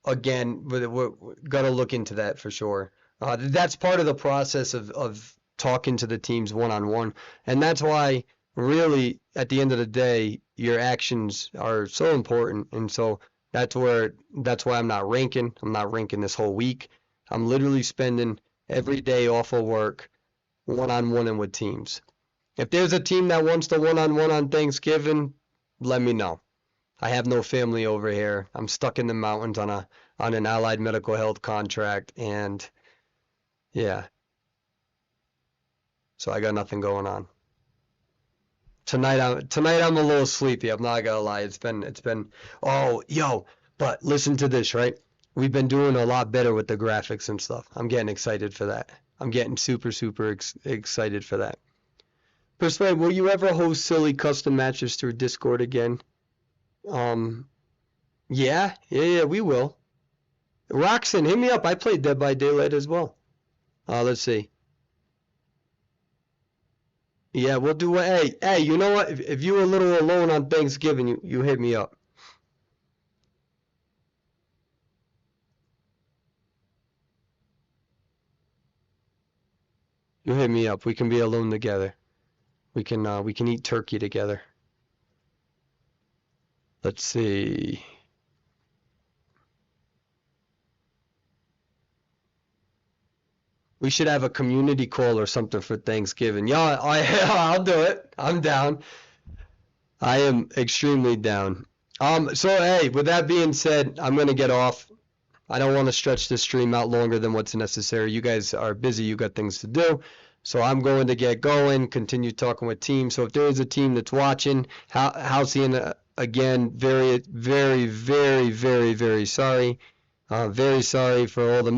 again, we're gonna look into that for sure. That's part of the process of talking to the teams one on one, and that's why really at the end of the day, your actions are so important. And so that's why I'm not ranking. I'm not ranking this whole week. I'm literally spending every day off of work one on one and with teams. If there's a team that wants to one on one on Thanksgiving, let me know. I have no family over here. I'm stuck in the mountains on an allied medical health contract, and yeah, so I got nothing going on. Tonight I'm a little sleepy. I'm not gonna lie. It's been oh yo, but listen to this, right? We've been doing a lot better with the graphics and stuff. I'm getting excited for that. I'm getting super excited for that. Persuade, will you ever host silly custom matches through Discord again? Um, yeah, we will. Roxon, hit me up. I played Dead by Daylight as well. Let's see. Yeah, we'll do what. Hey, you know what? If you were a little alone on Thanksgiving, you hit me up. You hit me up. We can be alone together. We can eat turkey together. Let's see. We should have a community call or something for Thanksgiving. Yeah, I'll do it. I'm down. I am extremely down. So hey, with that being said, I'm gonna get off. I don't want to stretch this stream out longer than what's necessary. You guys are busy, you got things to do. So I'm going to get going, continue talking with teams. So if there is a team that's watching, Halcyon, again, very, very, very, very, very sorry. Very sorry for all the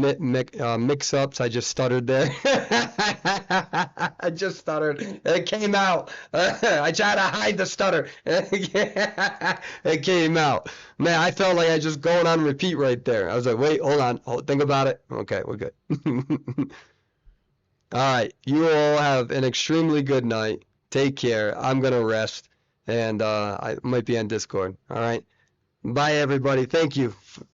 mix-ups. I just stuttered there. I just stuttered. It came out. I tried to hide the stutter. It came out. Man, I felt like I just going on repeat right there. I was like, wait, hold on. Think about it. Okay, we're good. All right. You all have an extremely good night. Take care. I'm going to rest. And I might be on Discord. All right. Bye, everybody. Thank you.